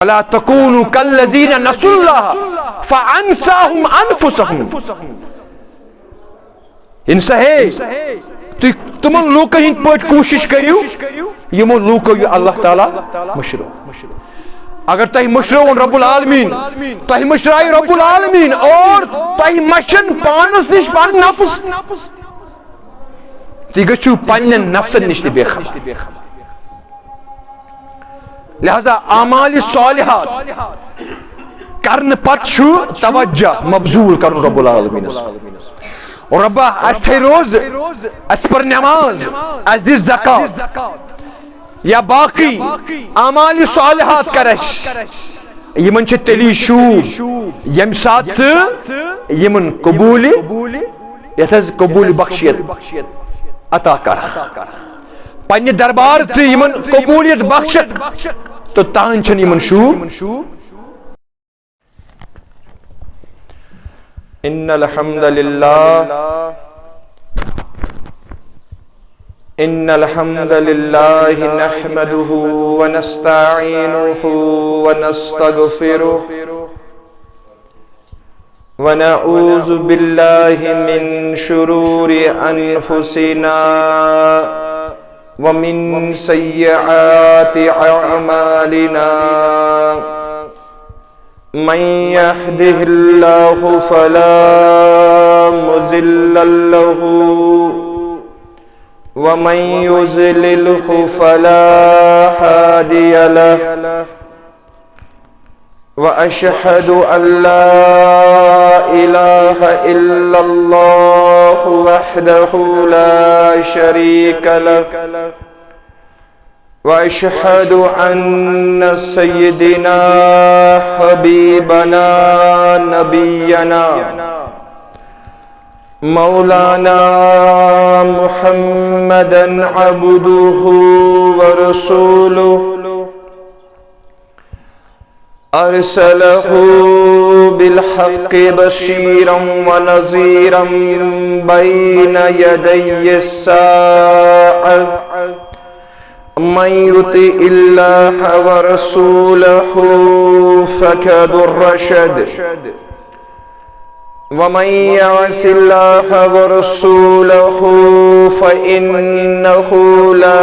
वला तकूनु कल्लज़ीना नसुल्लाह फ़अनसाहुम अनफुसहुम। तुम लूक पे कोशिश करू यमो लूको अल्लाह ताला मशरो। अगर तुम मशरो रब्बुल आलमीन, तुम मशराय रब्बुल आलमीन और तुम मशन पानस निश पान नफ्स, तुम गछू पन्ने नफ्सन निश बेखबर। लिहाजा आमाल सालिहात करन पत तवज्जो मबजूल कर रब्बुल आलमीन। और रब्बा अस थे रोज, अस पर नमाज, अस दिस ज़कात या बाकी आमाल सालिहात करस, यमन छ तेली शूर यम साथ यमन कबूल यथज कबूल बख्शियत अता कर पन्ने दरबार से यमन कबूलियत बख्शत तो तान छन यमन शूर। इन्नल हम्दलिल्लाहि नहमदुहु व नस्तईनुहु व नस्तगफिरुहु व नऊज़ु बिल्लाहि मिन शुरूरि अनफुसिना व मिन सय्यिआति अअमालिना। मन यहदिहिल्लाहु फला मुज़िल्ल लहु व मन युज़लिलहु फला हादिय लहु व अशहदु अल्ला इलाहा इल्लल्लाहु वहदहु ला शरीक लहु व अशहदु अन्न सय्यिदना हबीबना नबियना मौलाना मुहम्मदन अब्दुहु व रसूलुहु अरसलहु बिलहक्कि बशीरन व नज़ीरन बैन यदय्यिस साअह। मन युतिइल्लाह व रसूलहु फ़क़द रशद व मन यअसिल्लाह व रसूलहु फ़इन्नहु ला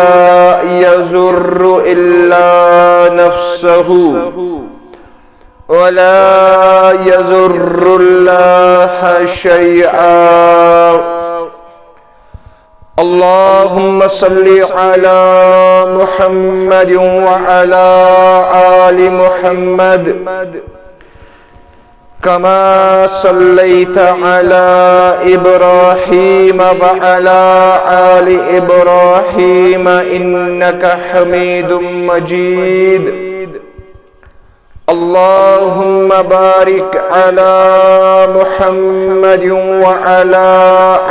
यज़ुर्रु इल्ला नफ्सहु व ला यज़ुर्रुल्लाह शैआ। अल्लाहुम्मा सल्लि अला मुहम्मद व अला आलि मुहम्मद कमा सल्लैता अला इब्राहीम व अला आलि इब्राहीम इन्नका हमीदुम मजीद। अल्लाहुम्मा बारिक अला मुहम्मद व अला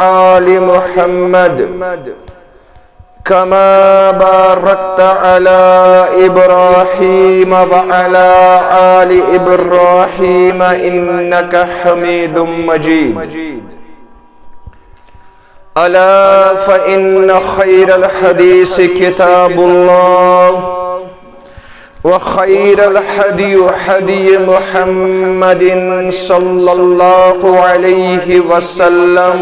आलि मुहम्मद कमा बारकता अला इब्राहीम व अला आलि इब्राहीम इन्नका हमीदुम मजीद। अला फ़इन्न खैरल हदीस किताबुल्लाह व खैरल हदी हदी मुहम्मदिन सल्लल्लाहु अलैहि वसल्लम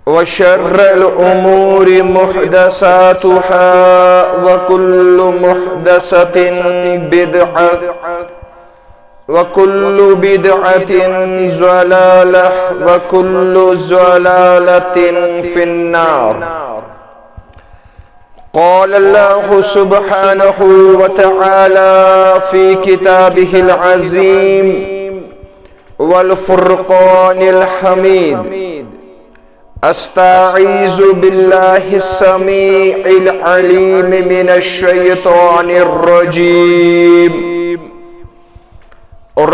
व शर्रल उमूरि मुहदसातुहा व कुल्लु मुहदसतिन बिदअह व कुल्लु बिदअतिन ज़लालह व कुल्लु ज़लालतिन फिन्नार। क़ाल अल्लाहु सुब्हानहु व तआला फ़ी किताबिहिल अज़ीम वल फ़ुरक़ानिल हमीद। अस्तईज़ु बिल्लाहिस समीइल अलीम मिनश शैतानिर रजीम।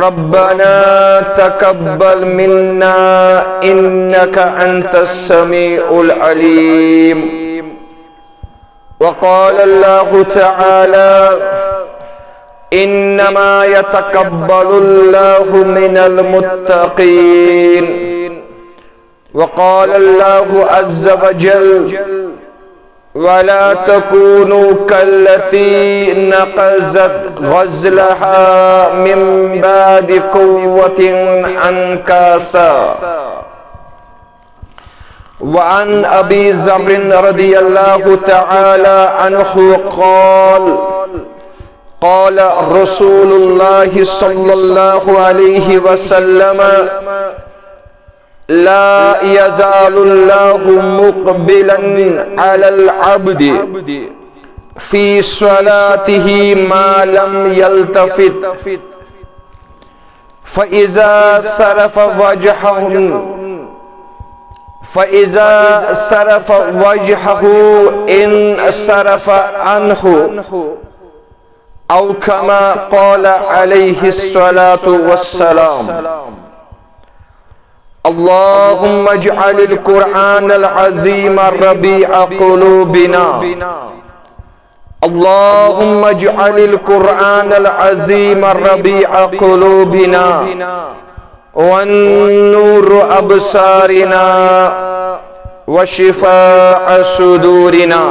रब्बना तक़ब्बल मिन्ना इन्नका अंतस समीउल अलीम। वक़ाल अल्लाहु तआला इन्नमा यतक़ब्बलुल्लाहु मिनल मुत्तक़ीन। वक़ाल अल्लाहु अज़्ज़ व जल वला तकूनु कल्लती नक़ज़त ग़ज़लहा मिन बादि क़ुव्वतिन अंकासा। वअन अबी ज़र्रिन रज़ियल्लाहु तआला अन्हु क़ाल क़ाल रसूलुल्लाहि सल्लल्लाहु अलैहि वसल्लम ला यज़ालुल्लाहु मुक़बिलन अलल अब्दि फ़ी स्वलातिही मा लम यल्तफ़ित फ़इज़ा सरफ़ वजहहु इन सरफ़ अन्हु औ कमा क़ाल अलैहिस्सलातु वस्सलाम। अल्लाहुम्मा इजअलिल क़ुरआनल अज़ीम रबीअ क़ुलूबिना। अल्लाहुम्मा इजअलिल क़ुरआनल अज़ीम रबीअ क़ुलूबिना वन्नूर अब्सारिना वशिफ़ाअ सुदूरिना।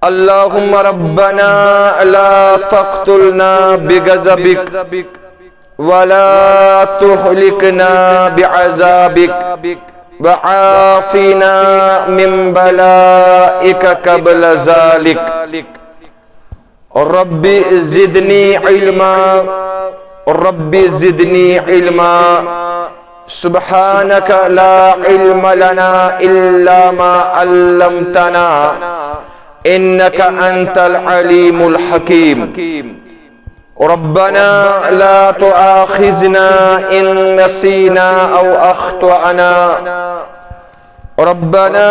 अल्लाहुम्मा रब्बना ला तक़्तुलना बिग़ज़बिक वला तुहलिकना बिअज़ाबिक वआफ़िना मिन बलाइक क़ब्ल ज़ालिक। रब्बि ज़िदनी इल्मा रब्बि ज़िदनी इल्मा सुब्हानक ला इल्म लना इल्ला मा अल्लमतना इन्नका अंतल अलीमुल हकीम। रब्बना ला तुआखिज़ना इन नसीना औ अख्तअना रब्बना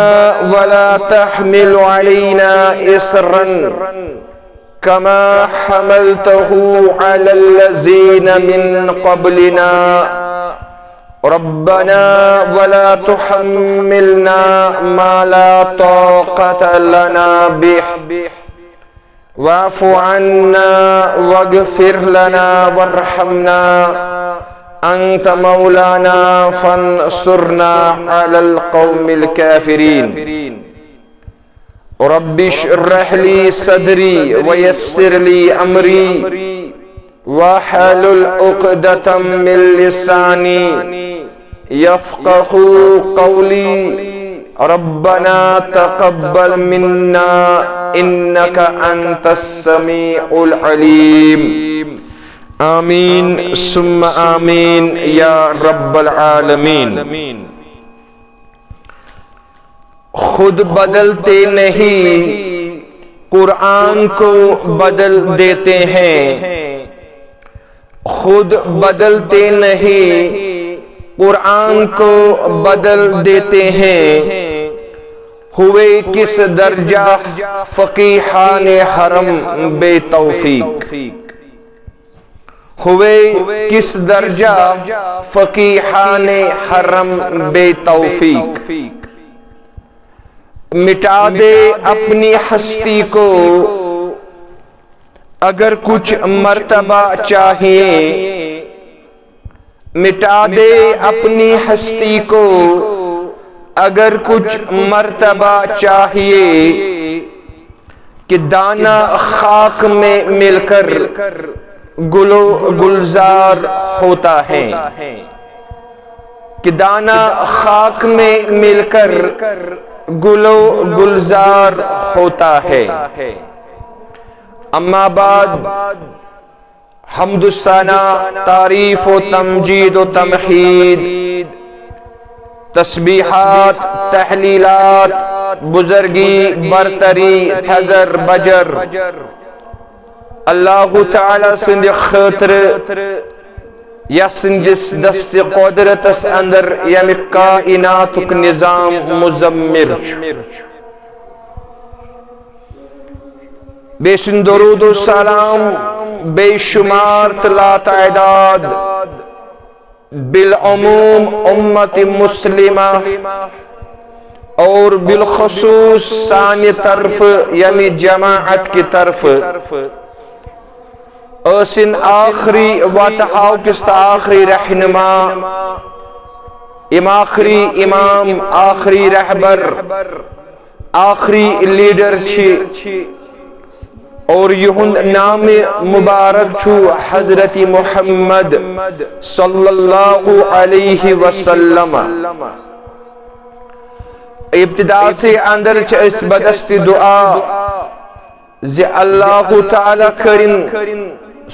वला तहमिल अलैना इसरन कमा हमलतहु अलल लज़ीना मिन क़ब्लिना रब्बना वला तुहम्मिलना मा ला ताक़त लना बिह वाफ़ु अन्ना वग़फ़िर लना वरहमना अंत मौलाना फंसुरना अलल क़ौमिल काफ़िरीन। रब्बि इश्रह ली सदरी वयस्सिर ली अमरी वहलुल उक़दतम मिन लिसानी यफ़क़हू क़ौली। रब्बना तक़ब्बल मिन्ना इन्नका अंतस समीउल अलीम। आमीन सुम्मा आमीन या रब्बल आलमीन। खुद बदलते नहीं कुरान को बदल देते हैं। खुद बदलते नहीं कुरान को बदल देते हैं। हुए किस दर्जा फ़क़ीहाने हरम बेतौफ़ीक। हुए किस दर्जा फ़क़ीहाने हरम बेतौफ़ीक। मिटा दे अपनी हस्ती को अगर कुछ मर्तबा चाहिए। मिटा दे अपनी हस्ती को अगर कुछ मर्तबा चाहिए कि दाना खाक में मिलकर गुलो गुलजार होता है। कि दाना खाक में मिलकर गुलो गुलजार होता है। अम्मा बाद हम्दुस्सना तारीफ व तमजीद व तमहीद तस्बीहात तहलीलात बुजुर्गी बरतरी थजर बजर अल्लाह ताला सिंध खतर या सिंदिस दस्त कुदरतस अंदर यम कायनातुक निजाम मुजम्मिर बेशुन दरूद व सलाम बेशुमार तला तादाद बिलअमूम उम्मत मुस्लिमा और बिलखसूस सानी तरफ यानी जमाअत की तरफ असिन आखिरी वातहाव किस्त आखिरी रहनुमा आखिरी इमाम आखिरी रहबर आखिरी लीडर छी और युहुंद नाम मुबारक छु हजरत मुहम्मद सल्लल्लाहु अलैहि वसल्लम। इब्तिदा से अंदर इस बदस्ती दुआ जे अल्लाह ताला करिन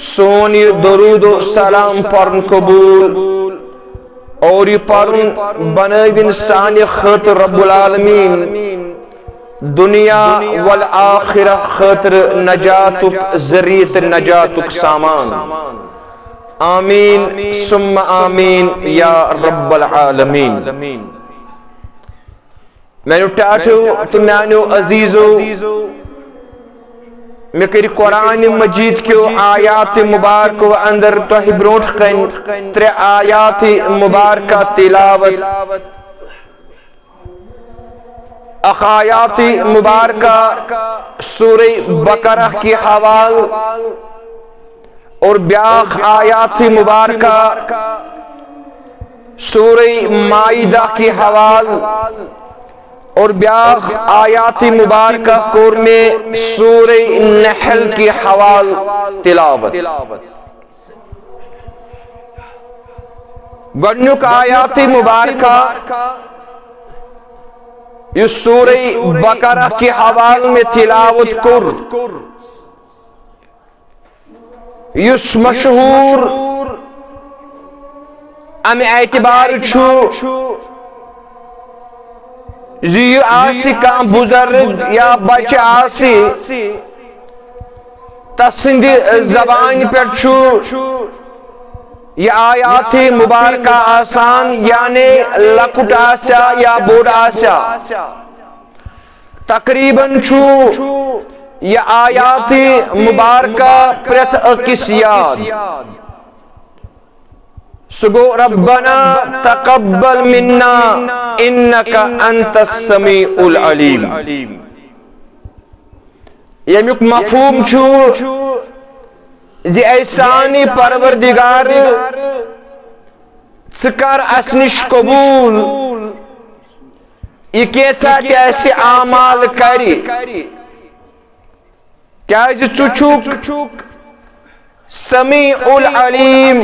सोन ये दरूद सलाम पढ़न कबूल और ये पढ़न बनविन सानि खतर रब्बुल आलमीन दुनिया वल आखिरह खतर नजातुक जरियत नजातुक सामान। आमीन सुम्मा आमीन या रब्बल आलमीन। मैंने टाटो तो मैंने अजीजो मे कर कुरान मजीद के आयात मुबारक अंदर तो ब्रोट कन 3 आयात मुबारक तिलावत। आयात मुबारक सूरह बकरा की हवाल और ब्याख आयात मुबारक सूरह माइदा की हवाल और ब्याख आयात मुबारक कोर में सूरह नहल की हवाल तिलावत। गन्नुक आयात मुबारक इस सूरह बकरा के हवाल में तिलावत कुर इस मशहूर अम एतबार का बुजुर्ग या बच्चे आसी तसिंद जबान पे यह आयात मुबारक आसान यानी लकुट आसा या बोड़ आसा तकरीबन यह आयात मुबारक प्रथ अकिस याद सुगो रब्बना तकब्बल मिन्ना इन्नका अंतस समीउल अलीम। यमुक मफहूम जे ऐसानी परवरदिगार कर असनिश कबूल यह कैसा कैसे आमाल करी क्या चुक समीउल अलीम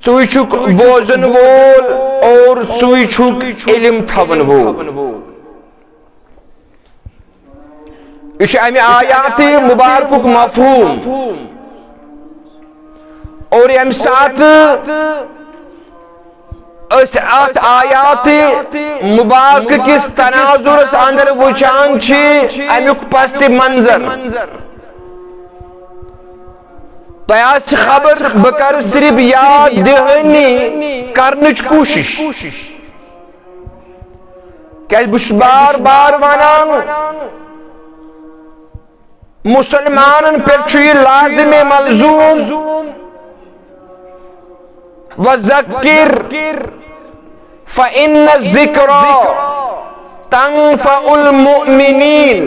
चुक बोजन वोल और चुक इल्म थवन वोल। इस आयात मुबारक मफहूम और यम साथ आयात मुबारक किस तनाजुर अंदर वुचान अमुक पस मंजर तयास खबर बकर सिर्फ याद दहनी करनच कोशिश क्या बार बार वनान मुसलमान पे लाजिम मलजूम वज़क्किर फ़इन्न ज़िक्रा तंफ़उल मुमिनीन।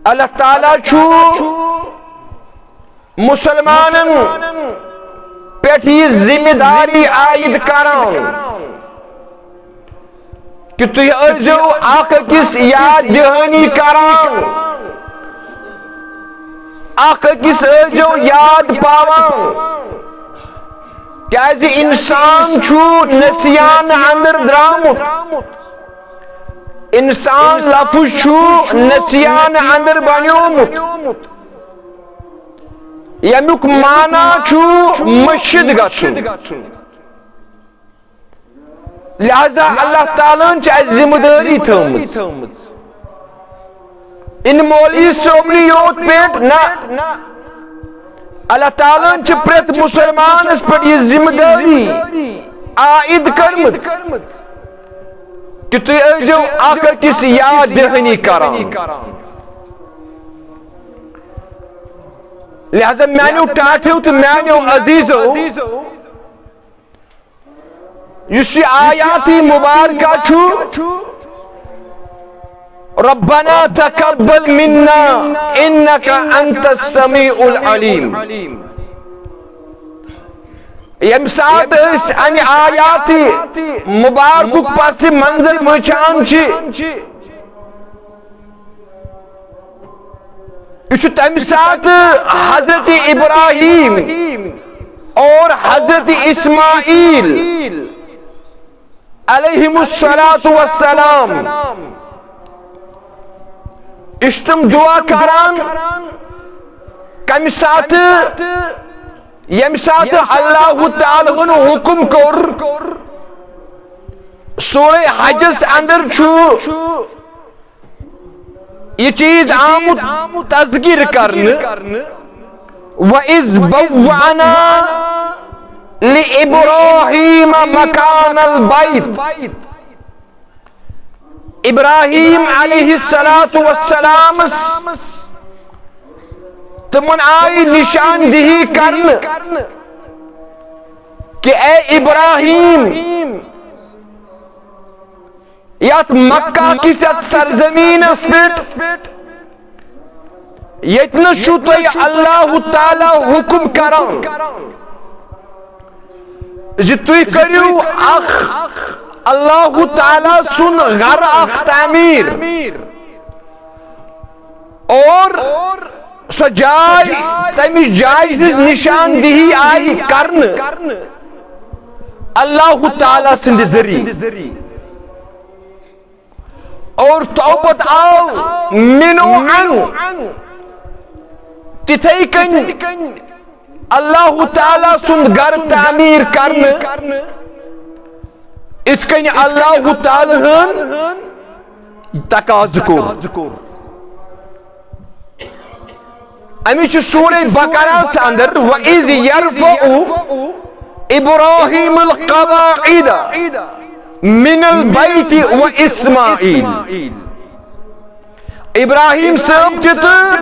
अल्लाह ताला मुसलमानन पे जिम्मेदारी आयद करान कि तुम अजो आख किस याद दहानी करान आख किस अजो याद पावान क्या इंसान नसियान अंदर द्रामुत इंसान लफुज नसियान अंदर बन्योमुत यमुक माना मस्जिद गछुन। लिहाजा अल्लाह ताला जिम्मेदारी थमज इन मौलवी सोबनी योत पेट ना अल्लाह ताला प्रत मुसलमान पर यह जिम्मेदारी आयद करमत कि तुम अख किस याद दहानी करान। लिहाजा मानो टाठो तो मानो अजीजो इस आयात मुबारक रब्बना तकब्बल मिन्ना इन्नका अंतस समीउल अलीम। यम सात अमि आयात मुबारक पस मंजर वुचान तम सात हजरत इब्राहिम और हजरत इस्माइल अलैहिमुस्सलातु वस्सलाम तुम दुआ करान कम सात यम सात अल्लाह ताला हुकुम कोर सूरे हजस अंदर ये चीज आमुद तज़किर करने व इज़ बव्वाना लि इब्राहीम मकानल बैत इब्राहिम अलैहिस्सलातु वस्सलाम तमन आई निशानदेही करने कि ए इब्राहिम यात मक्का की सरजमीन यतन अल्लाह ताला हुकुम करान तुई करियो अल्लाह ताला सुन घर तामीर और सो जाय तमिस जाय निशानदेही आई करने अल्लाह ताला सिंध जरिए और तौबत आओ मिनो तिथै कन अल्लाह ताला सुंद घर तामीर करने इत कन अल्लाह ताला तकाज़ कोर अमिच सूरे बकरा अंदर व इज़ यरफ़उ इब्राहीमुल क़वाइद मिनल बैत व इस्माइल इब्राहिम साहब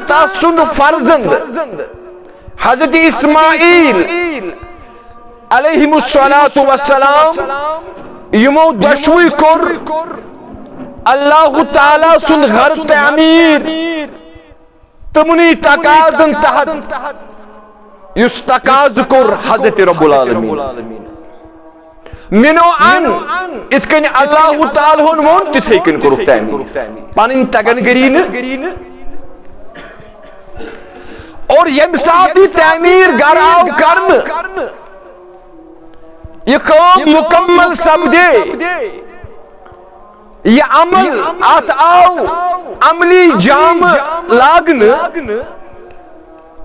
तसुंद फर्जंद हजरत इस्माइल अलैहिमुस्सलातु वस्सलाम यमो दशवी कोर अल्लाह ताला सुंद घर तामीर तमनी तकाज़न तहत युस तकाज़ कोर हजरत रब्बुल आलमीन मिनो इतकन अल्लाह ताला वोन तिथे कन कोरुक तामीर पन तगन गरीन और यम साथ तामीर घर आव करन ये काम मुकम्मल सपदे ये अमल अत आव अमली जाम लागन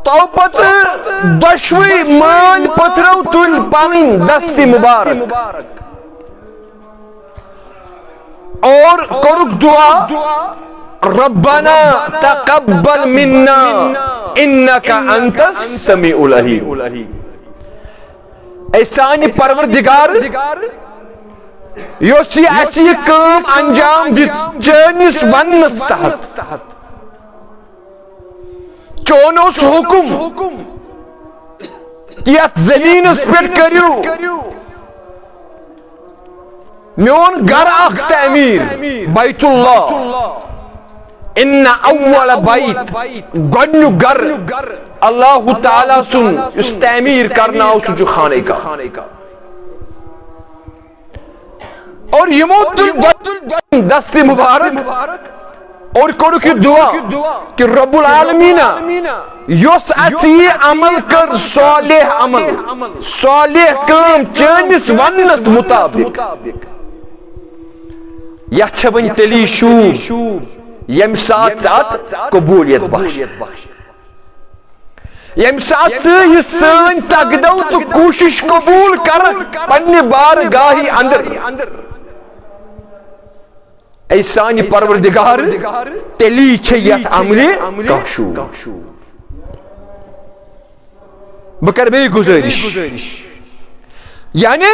तौपत दशवी मान पथरौ तुल पानी दस्ती मुबारक और करुक दुआ रब्बना तकब्बल मिन्ना इन्नका अंतस समीउल अलीम ऐसानी परवरदिगार योस ये काम अंजाम दित चनिस वन्नस तहत चोनोस हुकुम कि अत जमीनस पे करियो मोन घर अख तामीर बैतुल्लाह इन्ना अव्वल बैत गन्नु घर अल्लाह ताला सुन उस तामीर करना उस खाने का और यमो दस्ती मुबारक और करो की दुआ कि रब्बुल आलमीना योस असी अमल कर सालेह अमल सालेह काम चनिस वन्नस मुताबिक यछवन तेली शूब यम साथ कबूलियत बख्श यम साथ ये सन तगदौ तो कोशिश कबूल कर पन्ने बारगाही अंदर ऐसानी परवरदिगार तेली छयत अमले काशू बकर बे गुजारिश यानी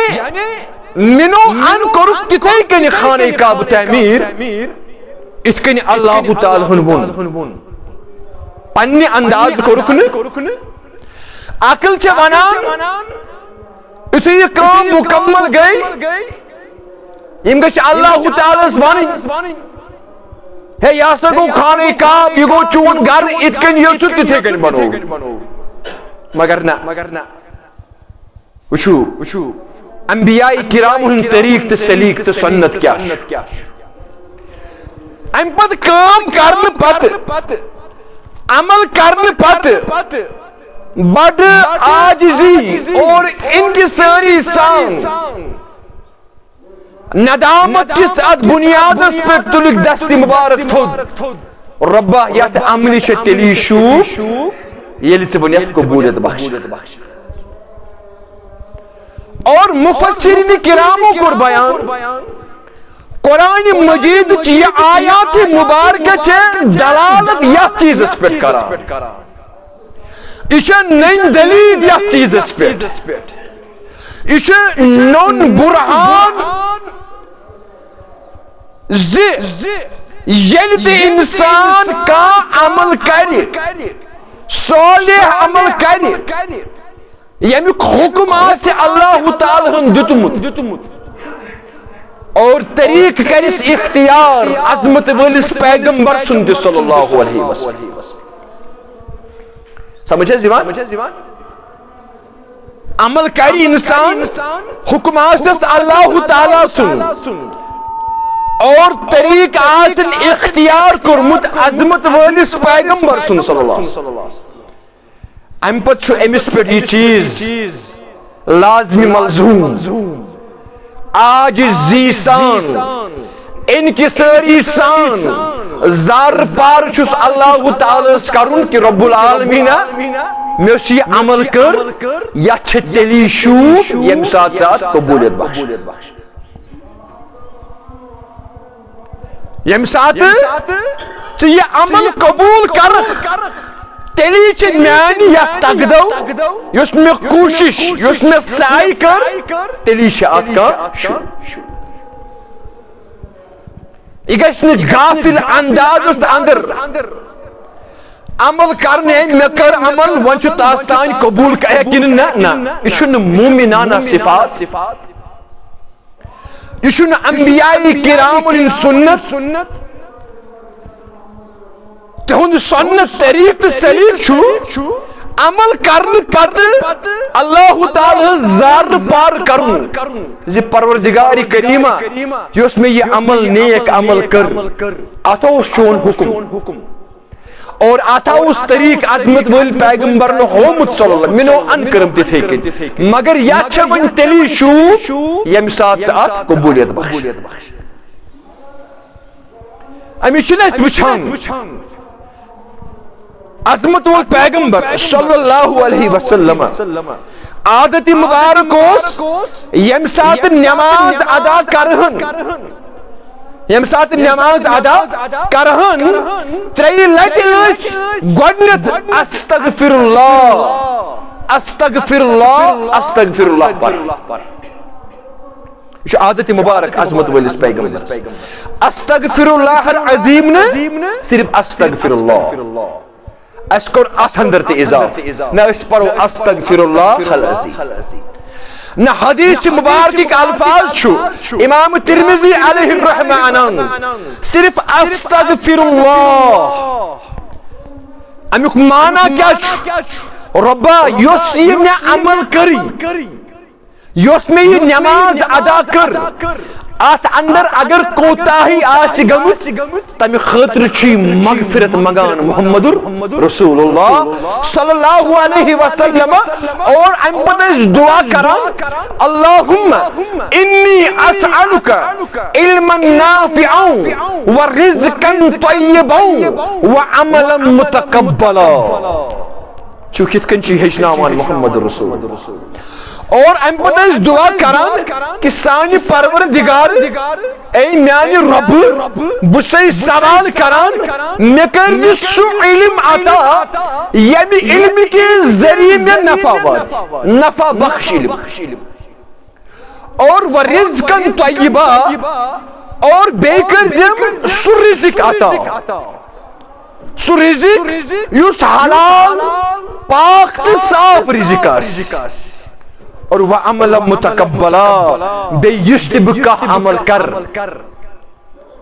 मिनो अन करू कितने कन खाने का तामीर इतकन अल्लाह ताला हुन पन्ने अंदाज करुकन अकल च वनान इतु ये काम मुकम्मल गई यम गछ अल्लाह तालास वन हे यह हसा गो खाने का यह गो चून घर इतकन यसु तिथे कन बनो मगर ना वुचू अंबिया किराम हुन तरीक तो सलीक तो सुन्नत क्या अम पत काम करने पत अमल करने पत बड़ आजिजी और इनकिसारी सान नदामत किस अत बुनियादस पे तुलिक दस्ती मुबारक थोद रब्बा यात अमली छे तेली शू ये से बुनियाद कबूलियत बख्श और मुफस्सिरीन किरामों को बयान कुरान मजीद की आयात मुबारक छे दलालत या चीज पे करा इशे नई दलील या चीज पे इशे नॉन बुरहान ये इंसान का अमल करे सोलिह अमल करे यमिक हुक्म आसे अल्लाह ताला दितमुत और तरीक करिस इख्तियार अजमत वलिस पैगंबर सुनते सल्लल्लाहु अलैहि वसल्लम समझे जीवान अमल करी इंसान हुक्म आसे अल्लाह ताला सुन और तरीक आसन इख्तियार कुरमुत अजमत वलिस पैगंबर सुन सल्लल्लाहु अलैहि वसल्लम अम पत अमिस पे यह चीज लाजमी मलजूम आज जीसान इनकिसारी सान जार पार छुस अल्लाह ताला करुन कि रब्बुल आलमीन मे अमल कर या तेली शूक यम साथ साथ कबूलियत बख्श यम साथ तो ये अमल कबूल कर तेली च म्यान या तगदो युस में कोशिश युस में साई कर तेली च आत का यह गाफिल अंदाज अंदर अमल करने मे कर अमल वन तास्तान कबूल कि ना यह मुमिनाना सिफात यह अंबिया किराम सुन्नत तुंद सुन्नत तरीक तो सलीक अमल करने पत अल्लाह ताला जार पार करुन जी परवरदिगार करीमा युस में ये अमल नेक अमल कर अतो चोन हुक्म और आता उस तरीक अजमत वल पैगंबर न होमुत सल्लल्लाहु मिनो अनकरम तिथे मगर या वन तेली शू यम साथ साथ कबूलियत बख्श अमी वुचान अजमत वल पैगंबर सल्लल्लाहु अलैहि वसल्लम आदत मुबारक यम साथ नमाज अदा करहन यम साथ नमाज अदा करहन त्रेय लट गोडनत अस्तगफिरुल्लाह पर यह आदत मुबारक अजमत वलिस पैगंबर अस्तगफिरुल्लाह अज़ीम न सिर्फ अस्तगफिरुल्लाह अस्कोर अथंदर ते इजाफ न इस परो अस्तगफिरुल्लाह अज़ीम न हदीस मुबारक के अल्फाज छु इमाम तिरमिजी अलैहि रहमान सिर्फ अस्तगफिरुल्लाह अमुक माना क्या छु रब्बा योस ये अमल करी योस में ये नमाज अदा कर आत अंदर अगर कोताही आसि गमुत तमे खतर छी मगफिरत मगान मुहम्मदुर रसूलुल्लाह सल्लल्लाहु अलैहि वसल्लम और हम पता दुआ करान अल्लाहुम्मा इन्नी असअलुका इल्मन नाफिअन व रिज़्कन तय्यबन व अमलन मुतकब्बला चुकित कंची हेचनावान मुहम्मदुर रसूल और अम पता दुआ करान कि सानि परवरदिगार ए म्यानि रब बुसै सवाल करान मे कर सु इल्म अता यमि इल्म के जरिए में नफा बख्श इल्म और व रिज़्कन तय्यबा और बेकर जम सु रिज़्क अता सु रिज़्क युस हलाल पाक ते साफ रिज़्क आस और वह अमल मुतकब्बला बेयुस्तिबका अमल कर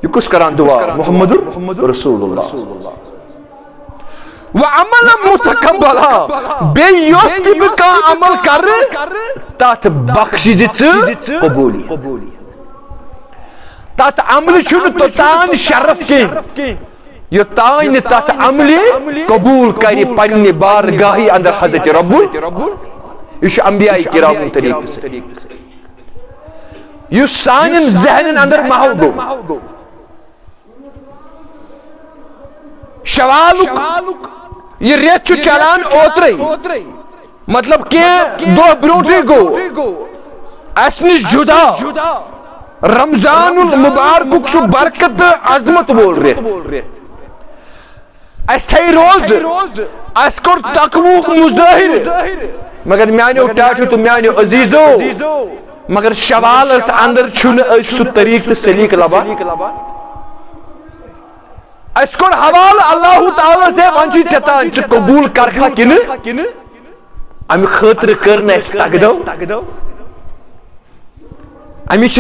ये कुछ करान दुआ मुहम्मदुर रसूलुल्लाह वह अमल मुतकब्बला बेयुस्तिबका अमल कर तथ बख्शिज कबूलियत तथ अमल तोतान शरफ के योतान तथ अमल कबूल कर पन्ने बारगाही अंदर हजरत रब्बुल यह अंबिया किराम तरीके यह सानन जहनन अंदर महव गो शवालुक यह रेत चलान ओत्र मतलब के दो ब्रोटे गो अस निश जुदा रमजानुल मुबारक सु बरकत अजमत बोल रहे अस थे रोज अस कोर तकवुक मुजाहिर मगर म्यानो टाटो तो म्यानो अजीजो मगर शवाल अंदर सु तरीक सलीक लबान अस कोर हवाल अल्लाह ताला से वंची चतान च कबूल करखा किन अमि खतर करन अस तगदो अमि च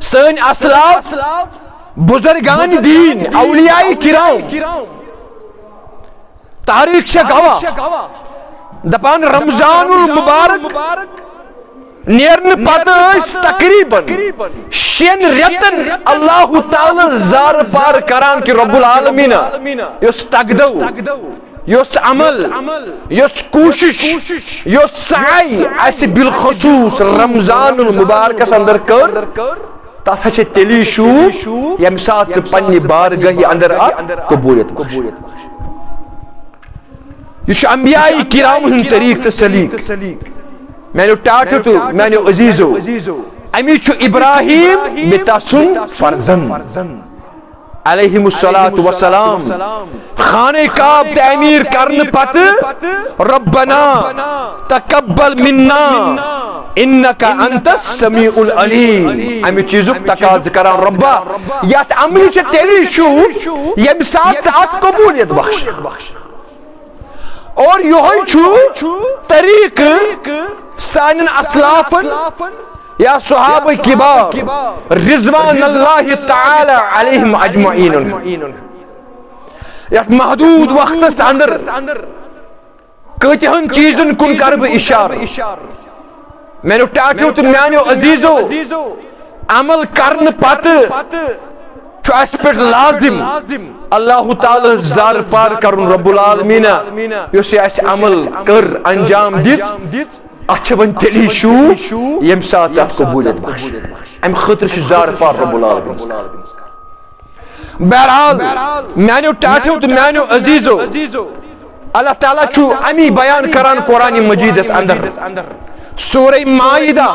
सैन असलाफ बुजुर्गान दीन औलियाए किराम तारीख से गवाह दपान रमजानुल मुबारक नेरन पद तकरीबन शेन रेतन अल्लाह ताला जार पार करान कि रब्बुल आलमीन योस तगदो योस अमल योस कोशिश योस साई ऐसे बिलखुसूस रमजानुल मुबारक अंदर कर तथा छे तेली शू यम साथ पन्नी बारगाही अंदर कबूलियत यह अंबिया किराम हुन तरीक सलीक मैंने टाटो तो मैंने अजीजो अमी इब्राहिम बेतासुन फर्जन अलैहिमुस्सलातु वस्सलाम खाने काब तामीर करने पत रब्बना तकब्बल मिन्ना इन्नका अंतस समीउल अलीम अमी चीजुक तकाज करान रब्बा यात अमली च तेली शू यम साथ कबूलियत बख्श और यही तरीक सानिन असलाफन या सहाबा किबार रिजवान अल्लाह ताला अलैहिम अजमईन यत महदूद वक्तस अंदर कतहन चीजन कुन कर बह इशार मैंने टाटो तो म्यानो अजीजो अमल करन पत लाजिम अल्लाह ताला जार पार करुन रब्बुल आलमीन योस अमल कर अंजाम दिस अच्छा वन तेली शू यम साथ कबूलियत बख्श अम खतर जार पार रब्बुल आलमीन बहरहाल म्यानो टाटो तो म्यानो अजीजो अल्लाह ताला छु अमी बयान करान कुरान मजीद अंदर सूरह माइदा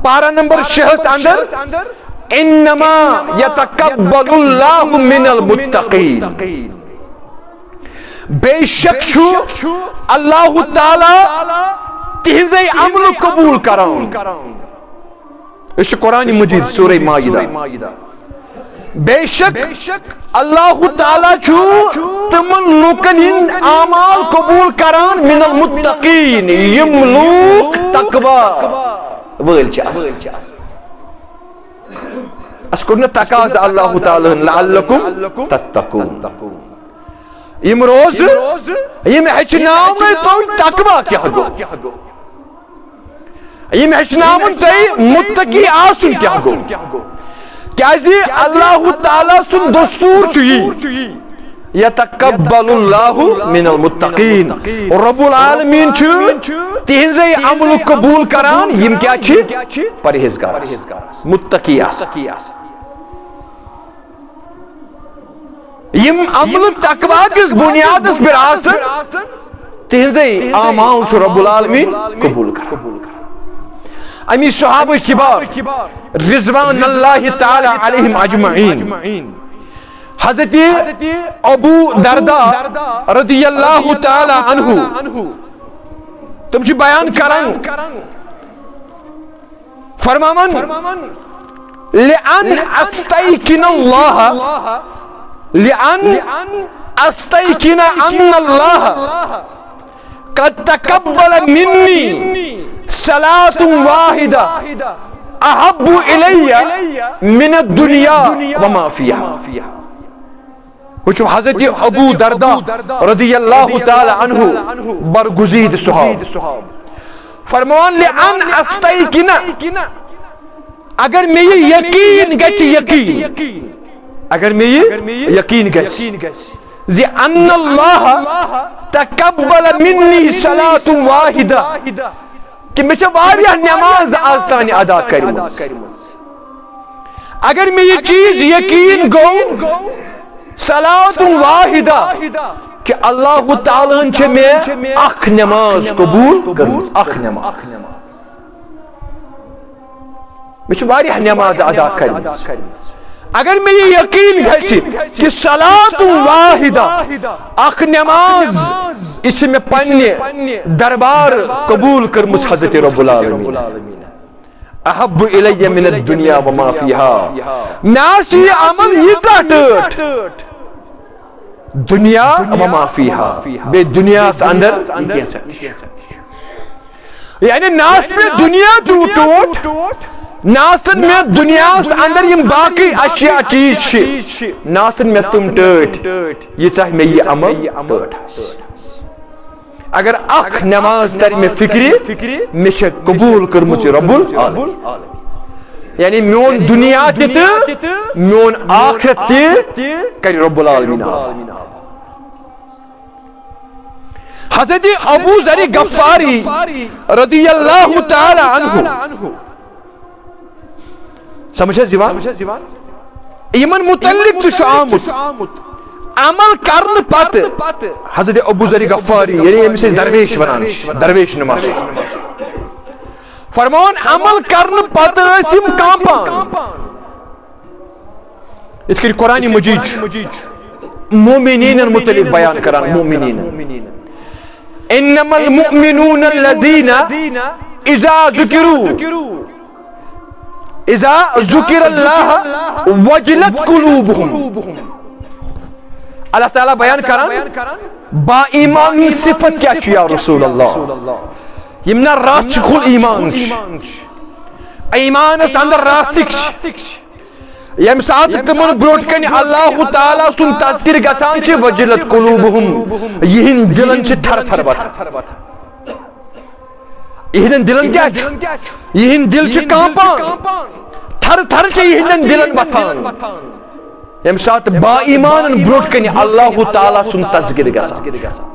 पारा नंबर 6 अंदर इन्नमा यतकब्बलुल्लाहु मिनल मुत्तकीन बेशक छु अल्लाह ताला तिहजे अमल कबूल करान इस कुरान मजीद सूरह माइदा बेशक अल्लाह ताला छु तमन लुकन हिंद आमाल कबूल करान मिनल मुत्तकीन यम लूक तकवा वल चास अस्कुन तकाज अल्लाह ताला लअल्लकुम तत्तकून यम रोज यम हचनाव तो तकवा क्या गो यम हचनाव तो मुत्तकी आसुन क्या गो क्याजी अल्लाह ताला सुन दस्तूर छु यतकब्बलुल्लाहु मिनल मुत्तकीन रब्बुल आलमीन छु तिहजे अमल कबूल करान यम क्या छि परहेजगार मुत्तकी यम अमल तकवा किस बुनियादस पर आसन तिहजे आमाल छु रब्बुल आलमीन कबूल कर अमी सहाबा किबार रिजवान अल्लाह ताला अलैहिम अजमईन हजरत अबू दरदा रदियल्लाहु ताला अन्हु तुम छि बयान करन फरमावन लिअन अस्तैकिन अन्नल्लाह कद तकब्बल मिन्नी सलातुन वाहिदा अहब्बु इलैया मिन दुनिया व मा फिहा वो हजरत अबू दरदा रदियल्लाहु ताला अन्हु बरगुज़ीद सहाब फरमान ले अन अस्तयकिना अगर मैं ये यकीन गछि यकीन अगर मैं ये यकीन गछि ज़ि अन्नल्लाह तकब्बल मिन्नी सलातु वाहिदा कि मैं वारिया नमाज आज तान अदा करमस अगर मैं ये चीज यकीन गो सलातु वाहिदा कि अल्लाह ताला छे में अख नमाज कबूल करमस अख नमाज मैं वारिया नमाज अदा करमस अगर मैं ये यकीन गछि कि सलातु वाहिदा अख नमाज इसमें पन्ने दरबार कबूल करमस हज़रत रब्बुल आलमीन अहब्बु इलय्या मिन दुनिया व मा फीहा नासी अमल यीचा टट दुनिया व मा फीहा बे दुनिया से अंदर यानी नास में दुनिया टूट नासन में दुनिया से अंदर ये बाकी अशिया चीज नासन में तुम टट ये चाहे मैं ये अमल टट अगर अख नमाज तर में फिक्री मे कबूल करमुच रब्बुल आलमीन यानी मोन दुनिया मोन आखिरत कर रब्बुल आलमीन हज़रत अबू ज़र गफ़ारी रदियल्लाहु ताला अन्हु समझे जीवान इमन मुतल्लिक तो आमुत अमल करन पत हज़रत अबू ज़र गफ़ारी यानी एमसे दरवेश वनान दरवेश नमाज फरमान अमल करन पत असिम कांपान इसके कुरान मजीद मोमिनीन मुतल्लिक बयान करान मोमिनीन इन्नमल मुमिनून लज़ीना इज़ा ज़ुकिरल्लाह वजलत कुलूबुहुम अल्लाह ताला बयान करान बा ईमान सिफत क्या या रसूल अल्लाह यमना रासिखुल ईमान ईमान अंदर रासिक यम साथ तमन ब्रोट कन अल्लाह ताला सुन तज़किर गसान छ वजलत कुलूबुहुम यहिन दिलन छ थर थर बत यहिन दिलन क्या यहिन दिल छ कांपान थर थर छ यहिन दिलन बथान यम साथ बा ईमान ब्रोट कन अल्लाह ताला सुन तज़किर गसान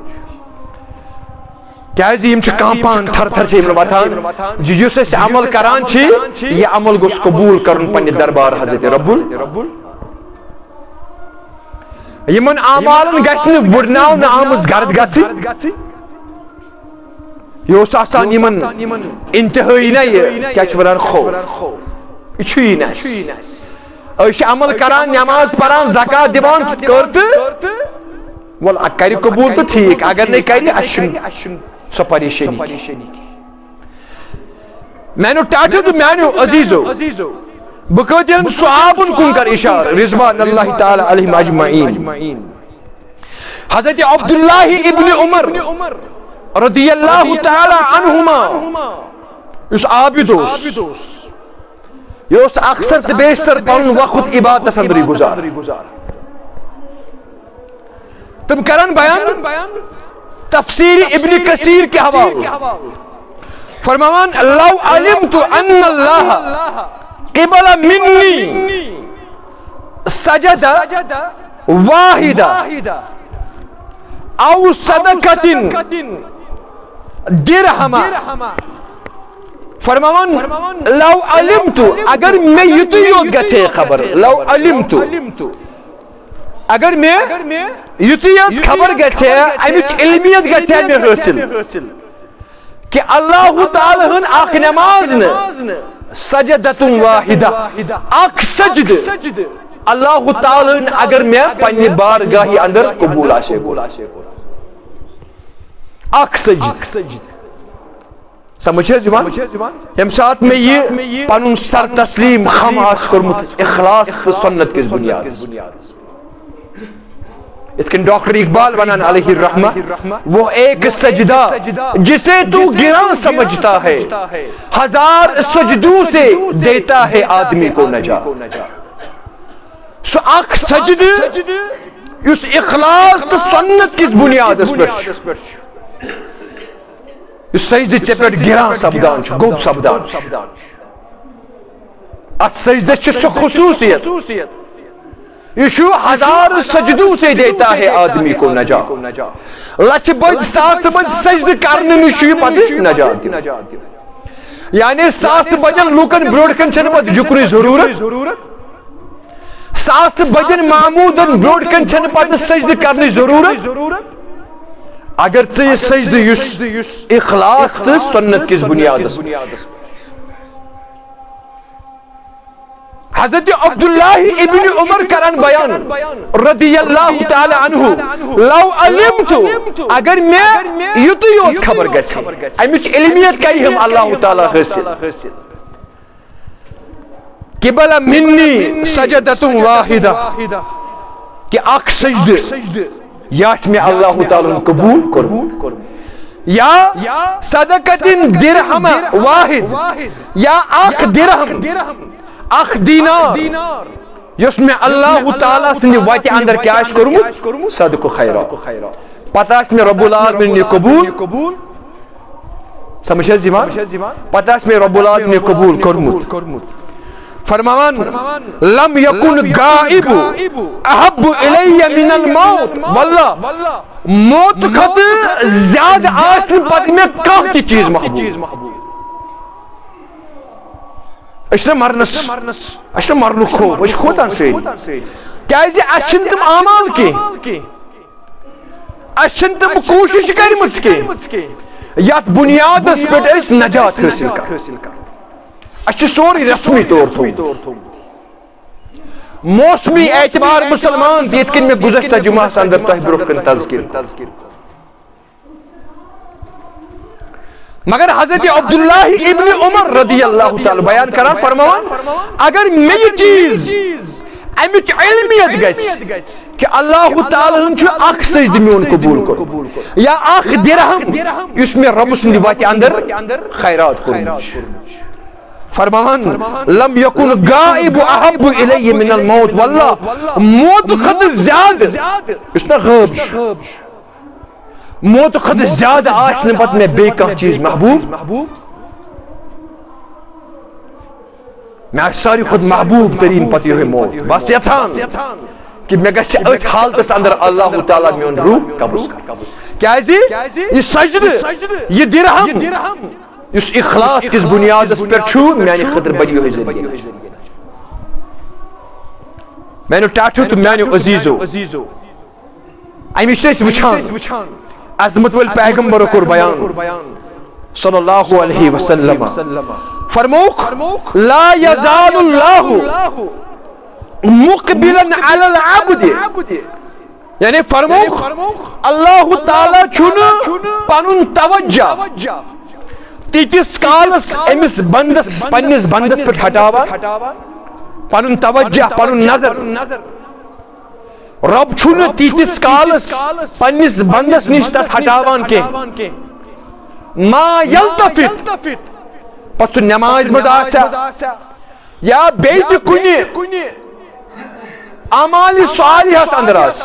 क्या यम छ कांपान थर थर छ बथान जुस अस अमल करान छ ये अमल गोस कबूल करन पन्ने दरबार हज़रत रब्बुल यमन अमालन गछन वुडनाव आमज गर्द गछि यो आसान यमन इंतहाई ना ये क्या छ वनान खौफ इछुई ना अश अमल करान नमाज परान ज़कात दिवान करत वल कर कबूल तो ठीक अगर नहीं करी अशन सो परेशानी मैंने टाटो तो मैंने अजीजो बकतियन सहाबन कुन कर इशारा रिज़वान अल्लाह ताला अलैहिम अजमईन हज़रत अब्दुल्लाह इब्न उमर रदियल्लाहु ताला अन्हुमा उस आबिदोस ये अक्सर तो बेशतर पन वक्त इबादत अंदर गुजार तुम करन बयान तफसीर इब्न कसीर के हवाले फरमान लौ अलिमतु अन्नल्लाह क़िबला मिन्नी सजदा वाहिदा औ सदक़तिन दिरहमा फरमान लौ अलिमतु अगर मैं युतु योद गसे खबर लौ अलिमतु अगर मैं युतु योद खबर गसे अमिच इल्मियत गसे में हासिल कि अल्लाह ताला हन आख नमाज न सजदतुन वाहिदा आख सजद अल्लाह ताला हन अगर मैं पन्ने बारगाह अंदर कबूल आशे आख सजद समझे जुबान हम साथ में ये पनुन सर तस्लीम खम आस करमुत इखलास तो सुन्नत के बुनियाद इसके डॉक्टर इकबाल वनान अलैहि रहमा वो एक सजदा जिसे तू गिरा समझता है हजार सजदों से देता है आदमी को नजात सो आख सजद युस इखलास तो सुन्नत किस बुनियाद पे सजदे चे पे गिरान सपदान गोब सपदान अत सजदे सो खुसूसियत यशु हजार सजदों से देता है आदमी को नजात लच बद सास बद सजद करने निशु पद नजात यानी सास बजन लूकन ब्रोडकन छन पद जुकनी जरूरत सास बजन मामूदन ब्रोडकन छन पद सजद करने जरूरत अगर चे सजद युस इखलास तो सुन्नत किस बुनियाद हज़रत अब्दुल्लाह इब्न उमर करन बयान रदियल्लाहु ताला अन्हु लौ अलिमतु अगर मैं युत योत खबर गछि अमिच इल्मियत करी हम अल्लाह ताला हासिल किबला मिन्नी सजदतु वाहिदा कि अख सजद यास में अल्लाह ताला कबूल कर या सदकतिन दिरहम वाहिद या अख दिरहम अख दीनार युस में अल्लाह ताला सिंध वति अंदर क्या करुमुत सदको खैरा पता में रब्बुल आलमीन ने कबूल समझ जीवान पता में रब्बुल आलमीन ने कबूल करमुत फरमान लम यकुन गाइब अहब्बु इलैया मिनल मौत वल्लाह मौत खत ज्यादा आसन पद में कम की चीज महबूब अशर मरनस अशर मरनु खौफ अश खोतान से क्या अशन तम आमाल के अशन तम कोशिश करमच के यात बुनियादस पे नजात हासिल कर अश सोरी रस्मी तौर मौसमी एतबार मुसलमान यत कन में गुज़श्ता जुमा अंदर तह ब्रोकन तज़किर मगर हज़रत अब्दुल्लाह इब्न उमर रदियल्लाहु ताला बयान करान फरमान अगर मैं ये चीज अमिच इल्मियत गछ कि अल्लाह ताला छु अख सजद में कबूल कर या अख दिरहम इसमें रब सुंद वति अंदर खैरात कर फरमान लम यकुन गाइब अहब्बु इलैया मिनल मौत वल्लाह मौत खद ज्यादा इसना गैब मौत खद ज्यादा आसन पत में बेका चीज महबूब मैं सारी खुद महबूब तरीन पति है मौत बस यथान कि मैं गछ अथ हालतस अंदर अल्लाह ताला मेन रूह कबूल कर क्या जी ये सजद ये दिरहम इस इखलास किस बुनियाद पर छु मैंने खतर बड़ी हो जरिए मैंने टाटू तो मैंने अजीजो अमिश वुछान अजमत वल पैगंबर को बयान सल्लल्लाहु अलैहि वसल्लम फरमौख ला यज़ालुल्लाहु मुक़बिलन अलल अब्द यानी फरमौख अल्लाह ताला छुन पनुन तवज्जो तीतिस कालस एमिस बंदस पन्निस बंदस पे हटावा पनुन तवज्जो पनुन नजर रब छुन तीतिस कालस पन्निस बंदस निश तत हटावान के मा यल्तफित पछु नमाज मज आसा या बेत कुनि अमाल सालिहस अंदर आस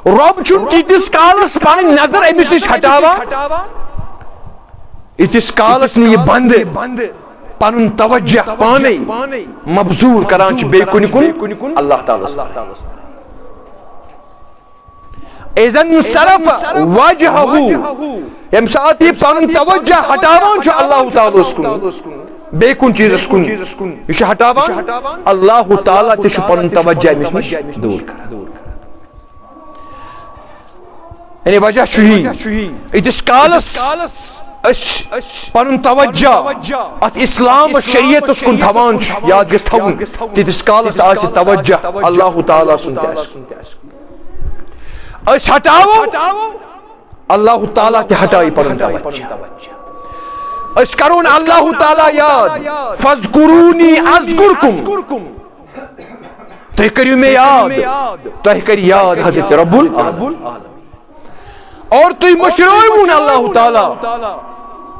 रब छुन तीतिस कालस पन नजर एमिस निश हटावा इतिस कालस ने ये बंद पनुन तवज्जो पाने मबजूर करान बे कुनि कुन अल्लाह ताला इज़न सरफ वजहहु यम साथ ही पनुन तवज्जो हटावान छ अल्लाह ताला कुन बे कुन चीज़ कुन ये छ हटावान अल्लाह ताला ते छ पनुन तवज्जो अमिस निश दूर कर यानी वजह छ ही इतिस कालस पनुन तवज्जो अत इस्लाम शरीयत कुन थवान याद गस थवन तिस कालस आस तवज्जो अल्लाह ताला सुन अस हटाओ अल्लाह ताला ते हटाई पनुन तवज्जो अस करोन अल्लाह ताला याद फज़कुरूनी अज़कुरकुम तह करियो में याद तह करी याद हज़रत रब्बुल आलमीन और तुई मशराइमुन अल्लाह ताला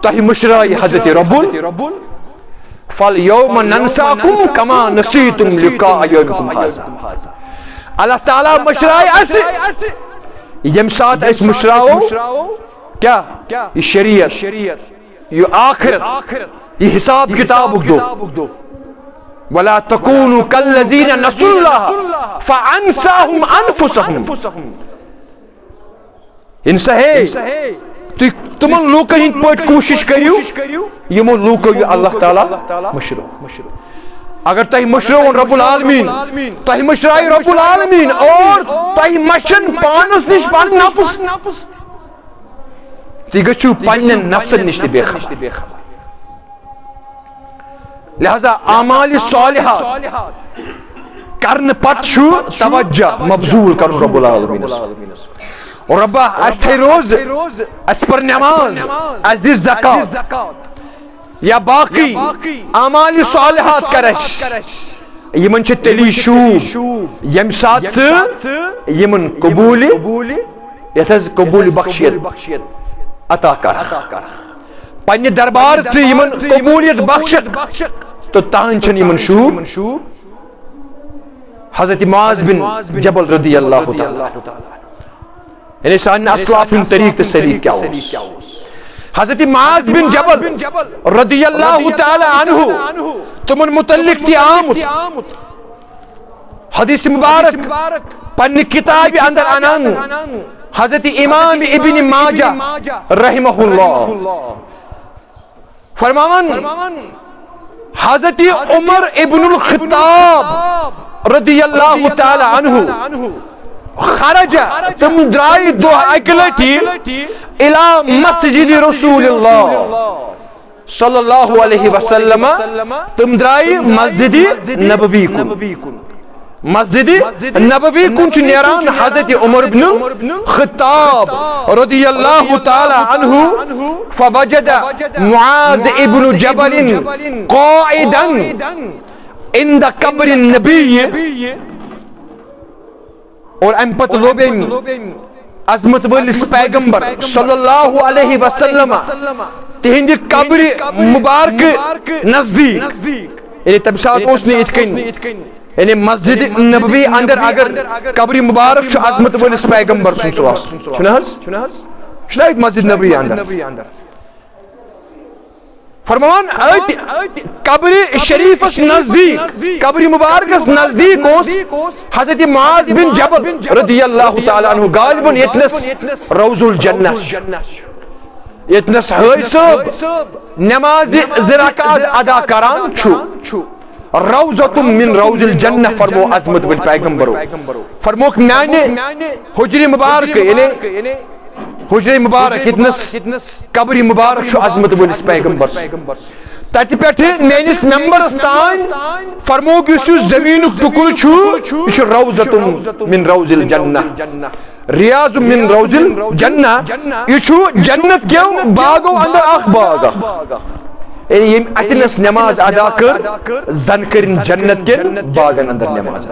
तही मुशराई हज़रत रब्बुल फल यौम नंसाकुम कमा नसीतुम लिका यौमिकुम हाज़ा अल्लाह ताला मशराए यम साथ अस मशराओ क्या ये शरीयत ये आखिरत ये हिसाब किताब दो वला तकूनु कल्लज़ीना नसुल्लाह फअनसाहुम अनफुसहुम इंसहे तुम लूकन हिंद पट कोशिश करियो यमो लूको अल्लाह ताला मशरो अगर तह मशरो रब्बुल आलमीन तह मशराई रब्बुल आलमीन और तह मशन पानस निश पान नफ्स ती गछु पन्न नफ्स निश बेखबर लिहाजा आमाल सालिहात करन पत तवज्जो मबजूल कर रब्बुल आलमीन और रब्बा अस थे रोज अस पर नमाज अस दि ज़कात या बाकी आमाल सालिहात करस यमन छ तेली शूब यम साथ यमन कबूली यथज कबूली बख्शियत अता कर पन्ने दरबार से यमन कबूलियत बख्शत तो तान छन यमन शूब हजरत मुआज़ बिन जबल रदियल्लाहु ताला यानी सान असलाफिन तरीक ते सलीक क्या हजरत मुआज़ बिन जबल रदियल्लाहु ताला अन्हु तुमन मुतल्लिक ती आमत हदीस मुबारक पन्ने किताब अंदर अनन हजरत इमाम इब्न माजा रहमहुल्लाह फरमावन हजरत उमर इब्नुल खत्ताब रदियल्लाहु ताला अन्हु खरजा तुम द्राई दो अकलटी इला मस्जिद रसूलुल्लाह सल्लल्लाहु अलैहि वसल्लम तुम द्राई मस्जिद नबवी कुन मस्जिद नबवी कुन नेरान हजरत उमर इब्नुल खत्ताब रदियल्लाहु ताला अन्हु फवजद मुआज़ इब्नु जबल क़ाइदन इंद कब्र नबी और अम्पत लोबे अजमत वलिस पैगंबर सल्लल्लाहु अलैहि वसल्लम तिहिंद कब्र मुबारक नजदीक यानी तब साथ उसने इतकन यानी मस्जिद नबवी अंदर अगर कब्र मुबारक छु अजमत वलिस पैगंबर सुनसवास छुनहज मस्जिद नबवी अंदर फरमान कब्र शरीफस नजदीक कब्र मुबारकस नजदीक हजरत मुआज़ बिन जबल रदियल्लाहु ताला अन्हु गालिबन यतनस रौजुल जन्नह यतनस हाय सब नमाज ज़राकात अदा करान छु रौज़तुम मिन रौज़िल जन्नह फरमो अज़मत वल पैगंबरो फरमो माने हुजरी मुबारक यानी हुजरे मुबारक इतनस कब्र मुबारक छु अज़मत वलिस पैगंबर तत पेठ मेनिस मेंबरस तान फरमो कि जमीन टुकुर छु रौज़तुम मिन रौज़िल जन्नह रियाज़ मिन रौज़िल जन्नह यह छु जन्नत के बागो अंदर अख बाग यम अतनस नमाज अदा कर जन कर जन्नत के बागन अंदर नमाज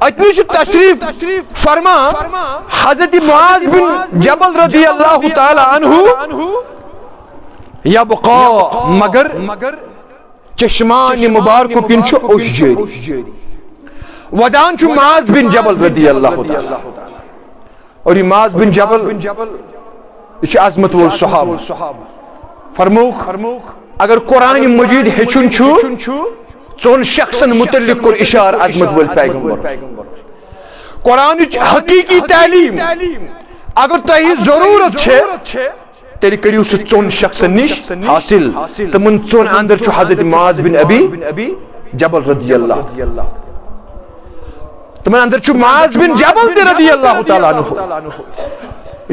अतनी तशरीफ फरमा हजरत मुआज़ बिन जबल रदियल्लाहु ताला अन्हु यबक़ा मगर चश्मान मुबारक किन छु ओश जारी वदान छु मुआज़ बिन जबल रदियल्लाहु ताला और मुआज़ बिन जबल यह अज़मत वोल सहाबा फरमोख अगर कुरान मजीद हेचुन छु चोन शख्सन मुतल्लिक कुर इशार अज़मत वल पैगंबर कुरान हकीकी तालीम अगर तही जरूरत छे तेरी करियो से चोन शख्सन निश हासिल तमन चोन अंदर छु हजरत मुआज़ बिन अबी जबल रदियल्लाहु तमन अंदर छु मुआज़ बिन जबल रदियल्लाहु ताला अन्हु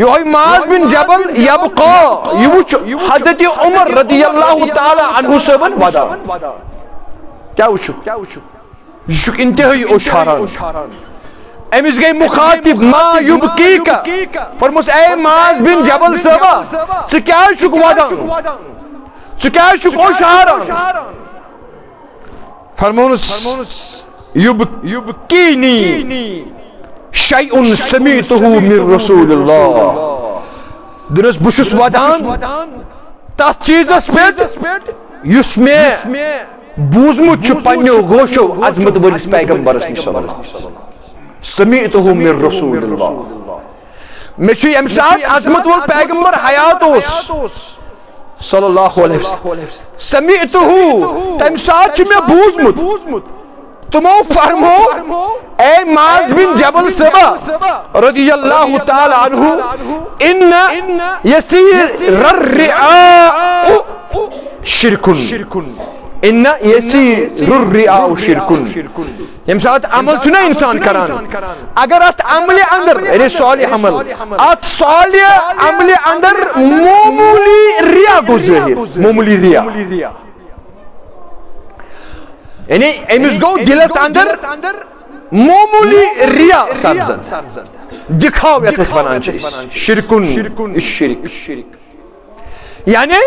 यो मुआज़ बिन जबल यबक़ा युच हजरत उमर रदियल्लाहु ताला अन्हु सबन वदा क्या शुक इंतहाई ओशारान अमिस गई मुखातिब मा युबकीका फरमोस ए मुआज़ बिन जबल सबा च क्या शुक वदान च क्या शुक ओशारान फरमोस युबकीनी शैउन समीतहु मिन रसूलिल्लाह दुनस बुशुस वदान तथ चीजस पे युस में बूजमुत पन्नो गोशो अजमत वलिस पैगंबरस निश समीअतहु मिन रसूलिल्लाह मे छु यम सात अजमत वल पैगंबर हयात ओस सल्लल्लाहु अलैहि वसल्लम समीअतहु तम सात छु मे बूजमुत तुमो फरमो ए माज बिन जबल सबा रदियल्लाहु ताला अन्हु इन्न यसीर रिआ शिरकुन इन्ना यसीर शिरकुन यम साथ अमल चुना इंसान करान अगर अत अमल अंदर यानी सालिह अमल अत सालिह अमल अंदर मामूली रिया गो ज़ाहिर मामूली रिया यानी एमिस गो दिलस अंदर मामूली रिया सब्ज़न दिखाव यतस वनान शिरकुन शिरक यानी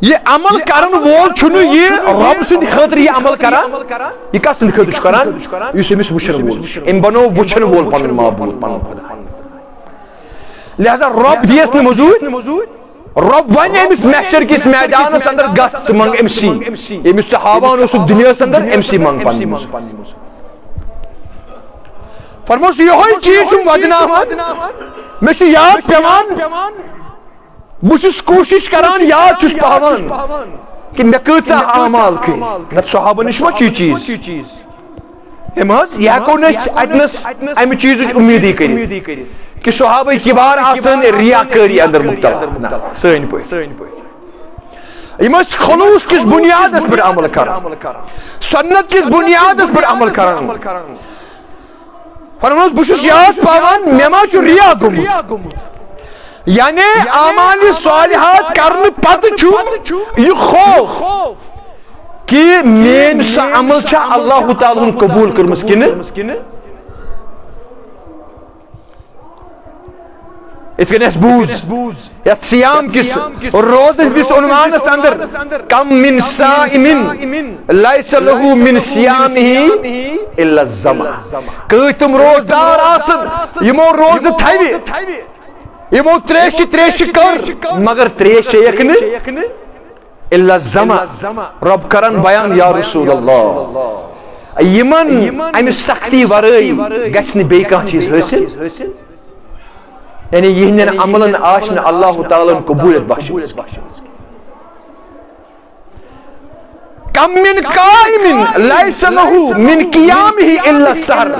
ये अमल करन वोल छुनु ये रब सुंद खतर ये अमल करान ये का सुंद खतर करान युस एमिस वुचन वोल एम बनो वुचन वोल पन माबूद पन खुदा लिहाजा रब दियस न मौजूद रब वन एमिस महशर किस मैदान अंदर गस मंग एमसी एमिस सहाबान उस दुनिया अंदर एमसी मंग पन फरमोस यही चीज वदना मे छु याद पेवान बुस कोशिश करान याद चुस पावान कि मे कचा अमाल कर नत सहाबा निश मा चीज एमज या को नस अमि चीज उम्मीद कर कि सहाबा किबार आसन रियाकारी अंदर मुब्तला सैन पे इमस खलूस किस बुनियाद पर अमल करान सुन्नत किस बुनियाद पर अमल करान फरमास बुस याद पावान मे मा छु रिया गुमुत यानी आमाल सालिहात करने पत यह खौफ कि मेन सा अमल छा अल्लाह ताला कबूल करमस किन इस बूज या सियाम किस रोज किस उन्वान अंदर कम मिन साइमिन लैस लहु मिन सियामिही इल्ला ज़मा तुम रोजदार आसन यमो रोज थवी यमो त्रेश कर मगर त्रेश यकन इल्ला ज़मा रब करन बयान या रसूल अल्लाह यमन अमि सख्ती वरई गछन बे कह चीज हासिल यानी यहन अमलन आशन अल्लाह ताला कबूलियत बख्श कम मिन काइमिन लैस लहु मिन क़ियामिही इल्ला सहर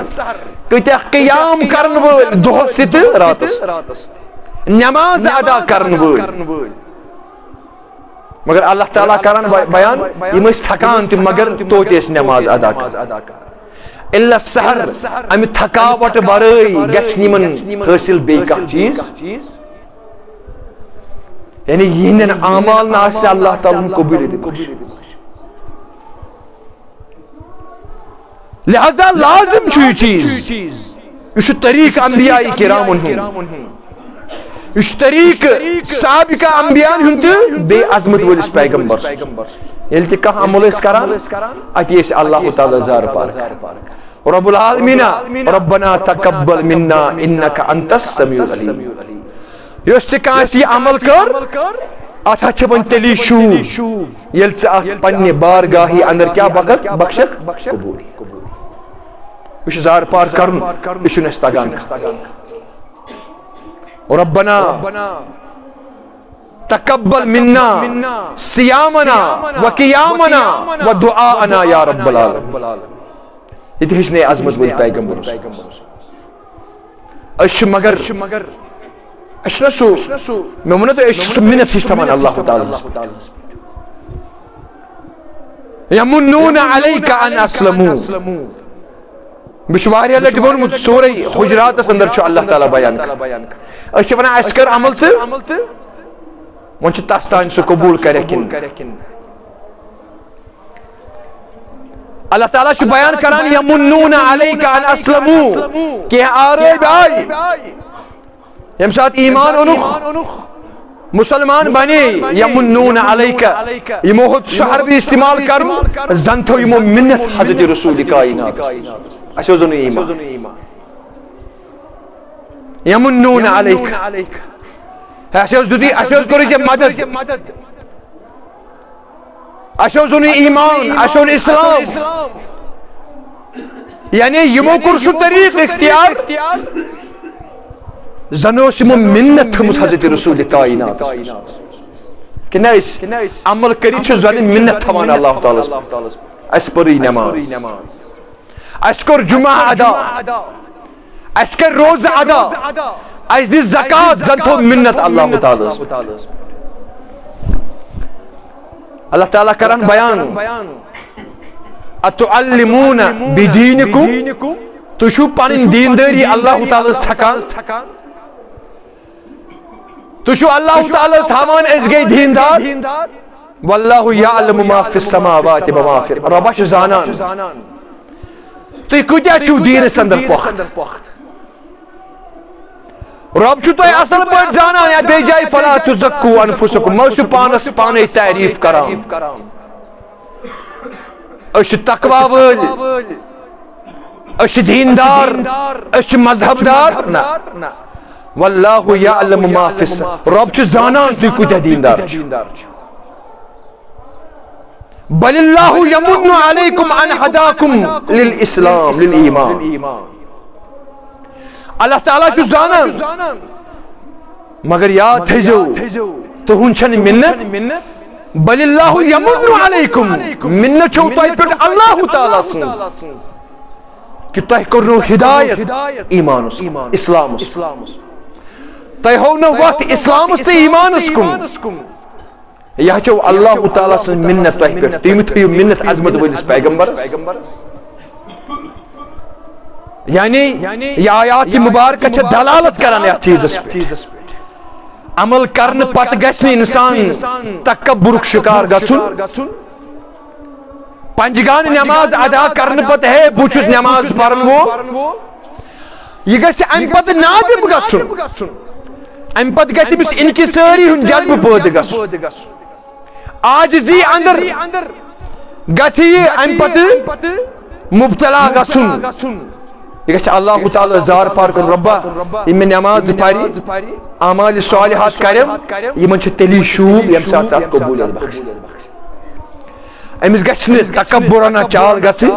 कत्या क़ियाम करन वोल दोहस ते रातस नमाज अदा करन वोल मगर अल्लाह ताला करन बयान यम थकान त मगर तोते नमाज अदा कर इल्ला सहर अमि थकावट बरई गछनिमन हासिल बे का चीज यानी यहन अमाल न आसे अल्लाह ताला कबूलियत बख्श लिहाजा लाजिम छु चीज इस तरीक अंबिया किराम इस तरीक साबिका अंबिया बे अजमत वलिस पैगंबर येल ते कह अमल करान अति अल्लाह ताला जार पार रब्बुल आलमीना रब्बना तकब्बल मिन्ना इन्नका अंतस समीउल अलीम यस ते कासी अमल कर अथा छ वन तेली शू येल च पन्ने बारगाही अंदर क्या बख्शक कबूली विश जार पार करन विश नस्तगान रब्बना तकब्बल मिन्ना सियामना व क़ियामना व दुआना या रब्बल आलमीन ये हिचने अजमत वल पैगंबर मगर मे वो तो मिनत हिच तमान अल्लाह ताला यमुन्नून अलैका अन अस्लमू बिशवारिया लट वोनमुत सूरह हुजरात अंदर छ अल्लाह ताला बयान अश वना अस्कर अमल त वन छ तस्तान से कबूल करे किन अल्लाह ताला छ बयान करान यमुन्नून अलैका अन अस्लमू के आरे भाई यम साथ ईमान उनुख मुसलमान बने यमुन्नून अलैका यमो शहर भी इस्तेमाल कर जंथो यमो मिन्नत हजरत रसूल कायनात अशोजन ईमान यमुन्नून अलैका अशोज दुदी अशोज करो जे मदद अशोजुन ईमान अशोन इस्लाम यानी यमो कुर सु तरीक इख्तियार जनोस यमो मिन्नत थमस हजरत रसूल कायनात कि नस अमल करी छ जन मिन्नत थमान अल्लाह ताला अस परी नमाज अस कर जुमा अदा अस कर रोजा अदा अस दि ज़कात जन थो मिन्नत अल्लाह ताला अल्लाह ताला करन बयान अतुअल्लिमूना बिदीनिकुम तुशु पनिन दीनदारी अल्लाह ताला थकान तुशु अल्लाह ताला हामान अस गई दीनदार वल्लाहु यअलमु मा फिस समावाति व मा फिल रब छ जानान तुय कुत्या छु दीनस अंदर पख्त रब छु तुय असल पर जानान या बे जाय फला तुज़क्कु अनफुसकुम मौसु पानस पाने तारीफ करान अश तकवा वल अश दीनदार अश मजहबदार ना वल्लाहु यअलमु मा फिस रब छु जानान तुय कुत्या दीनदार बलिल्लाहु यमुन्नु अलैकुम अन हदाकुम लिल इस्लाम लिल ईमान अल्लाह ताला छु जानान मगर याद थजो तुहुन छन मिन्नत बलिल्लाहु यमुन्नु अलैकुम मिन्नत छो तोय पे अल्लाह ताला सं कि तोय करनो हिदायत ईमानुस इस्लामुस तोय हो न वक्त इस्लामुस ते ईमानुस कुम यह छो अल्लाह ताला सं मिन्नत तोय पे तुम थयो मिन्नत अजमत वलिस पैगंबर यानी ये आयात मुबारक छ दलालत करन या चीज़स पे अमल करन पत गस्न इंसान तकब्बुरुक शिकार गसुन पंजगान नमाज अदा करन पत है बुछुस नमाज परन वो ये गस अम पत नादिम गसुन अम पत गस बिस इनकी सारी हुन जज्ब पद गसुन आजिजी अंदर गसी अम पत मुब्तला गसुन ये अल्लाह ताला जार पार कर रब्बा इमे नमाज पारी अमाल सालिहात करम यमन छ तेली शूब यम साथ साथ कबूलियत बख्श अमिस गछन तकब्बुराना चाल गसी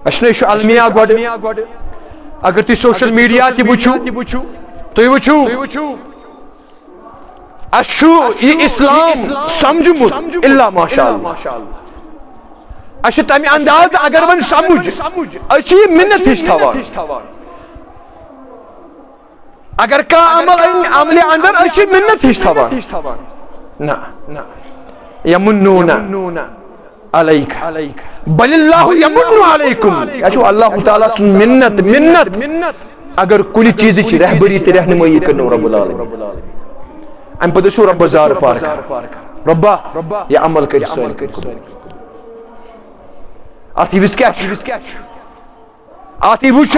अशने श अलमिया गोड अगर तु सोशल मीडिया ति बुछु तु बुछु अशु ये इस्लाम समझमुत इल्ला माशाअल्लाह अश तम अंदाज अगर वन समझ अश मिन्नत हिश थवान अगर का अमल अंदर अश मिन्नत हिश थवान ना यमुन्नूना अलैका बलिल्लाहु यमुन्नु अलैकुम अश अल्लाह ताला सुन मिन्नत अगर कुल चीज की रहबरी ते रहनुमाई करनो रब्बुल आलमीन अम पदसु रब्ब जार पार रब्बा या अमल कर सन आती विस्कैच आती वुच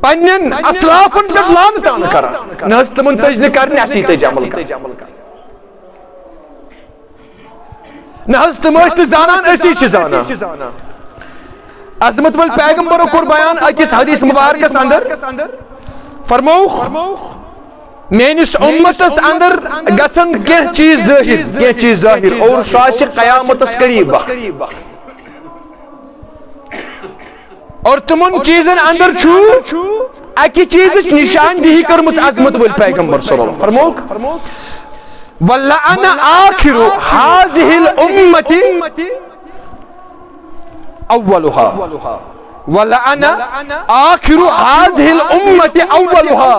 पन्नन असलाफन पे लानतान करन नस तमन तजन करन असी तज अमल कर नस तमस्त जानान असी छ जाना अजमत वल पैगंबरों कुर बयान अकिस हदीस मुबारकस अंदर फरमाओ मेनिस उम्मतस अंदर गसन के चीज जाहिर और साश कयामतस करीब और तुमन चीजन अंदर छु अकि चीज निशानदेही करमस अजमत वल पैगंबर सल्लल्लाहु अलैहि वसल्लम फरमाओ वल्लाना आखिरु हाजिहिल उम्मती अव्वलुहा वल्लाना आखिरु हाजिहिल उम्मती अव्वलुहा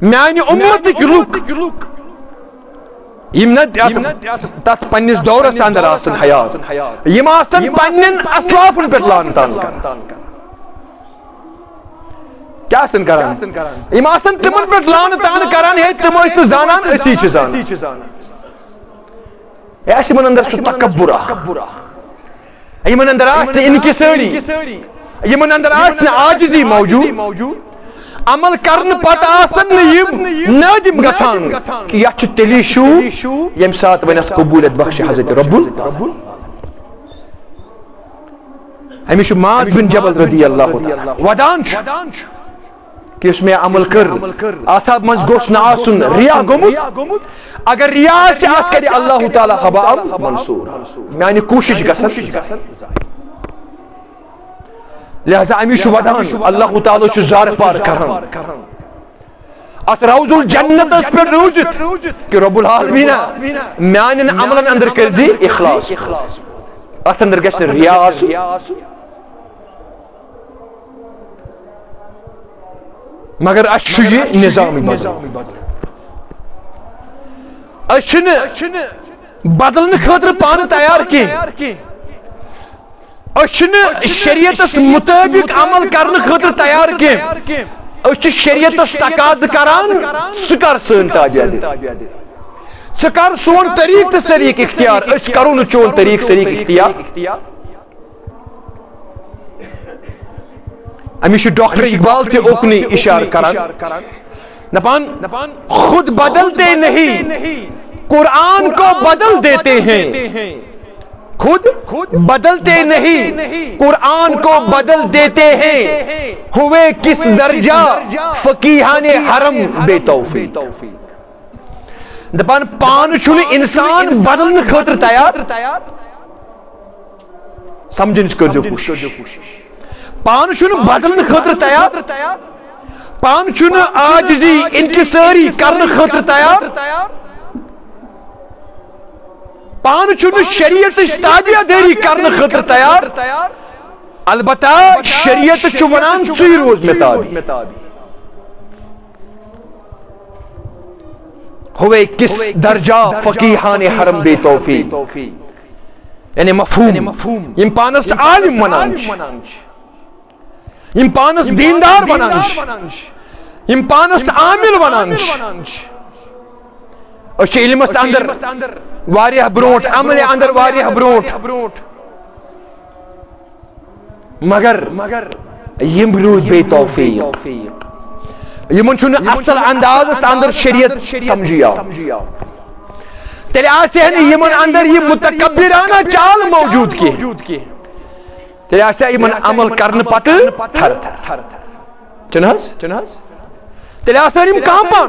म्यानि उम्मत रुक यम तथ पन्निस दौरस अंदर आसन हयात यम आसन पन्नन असलाफन पे लानतान कर क्या आसन करान यम आसन तिमन पे लानतान करान है तिम इस जानान असी छ जानान ऐसे मन अंदर सु तकब्बुरा यमन अंदर आसन इनकिसारी यमन अंदर आसन आजिजी मौजूद अमल करन पत आसन नादिम गसान कि यह तेली शू यम सात वनस कबूलियत बख्श हजरत रब्बुल हमेश माज बिन जबल रदी अल्लाह ताला वदान कि कि उसमें अमल कर आता मज गोश न आसुन रिया गोमुत अगर रिया से आत करे अल्लाह ताला हबा मंसूर मानी कोशिश गसन लिहाजा अमिश वदान अल्लाह ताला छु जार पार करन अत रौजुल जन्नतस पे रूजित कि रब्बुल आलमीन मानन अमलन अंदर करजी इखलास अत अंदर गस रिया आसु मगर अश ये निजाम बदलने खतर पान तैयार की शरीयतस मुताबिक अमल करने खतर तैयार की शरीयतस तकाज करान कर सन ताबियादारी कर सोन तरीक तो सरीक इख्तियार करो न चोन तरीक सरीक इख्तियार अमिश डॉक्टर इकबाल थे ओकनी इशार करान नपान खुद बदलते नहीं कुरान को बदल देते हैं खुद बदलते नहीं कुरान को बदल देते हैं हुए किस दर्जा फकीहाने हरम बेतौफी दपान पान छुन इंसान बदलने खतर तैयार समझन कर कोशिश पान छुन बदलने खतर तैयार पान छुन आजिजी इंकिसारी करने खतर तैयार पान छुन शरीयत ताबियादारी करने खतर तैयार अलबत्ता शरीयत छु वनान चुई रोज में ताबी हुए किस दर्जा फकीहाने हरम बेतौफी यानी मफहूम यम पानस आलिम वनान यम पानस दीनदार वनान यम पानस आमिल वनान इल्मस अंदर वारिया ब्रोट अमल अंदर वारिया ब्रोट मगर यम रूद बेतौफी यमन छुन असल अंदाज अंदर शरीयत समझिया तेरे आसे यमन अंदर ये मुतकब्बिराना चाल मौजूद की तेरे आसे यमन अमल करने पत थर चनहज तेरे आसे यम कांपान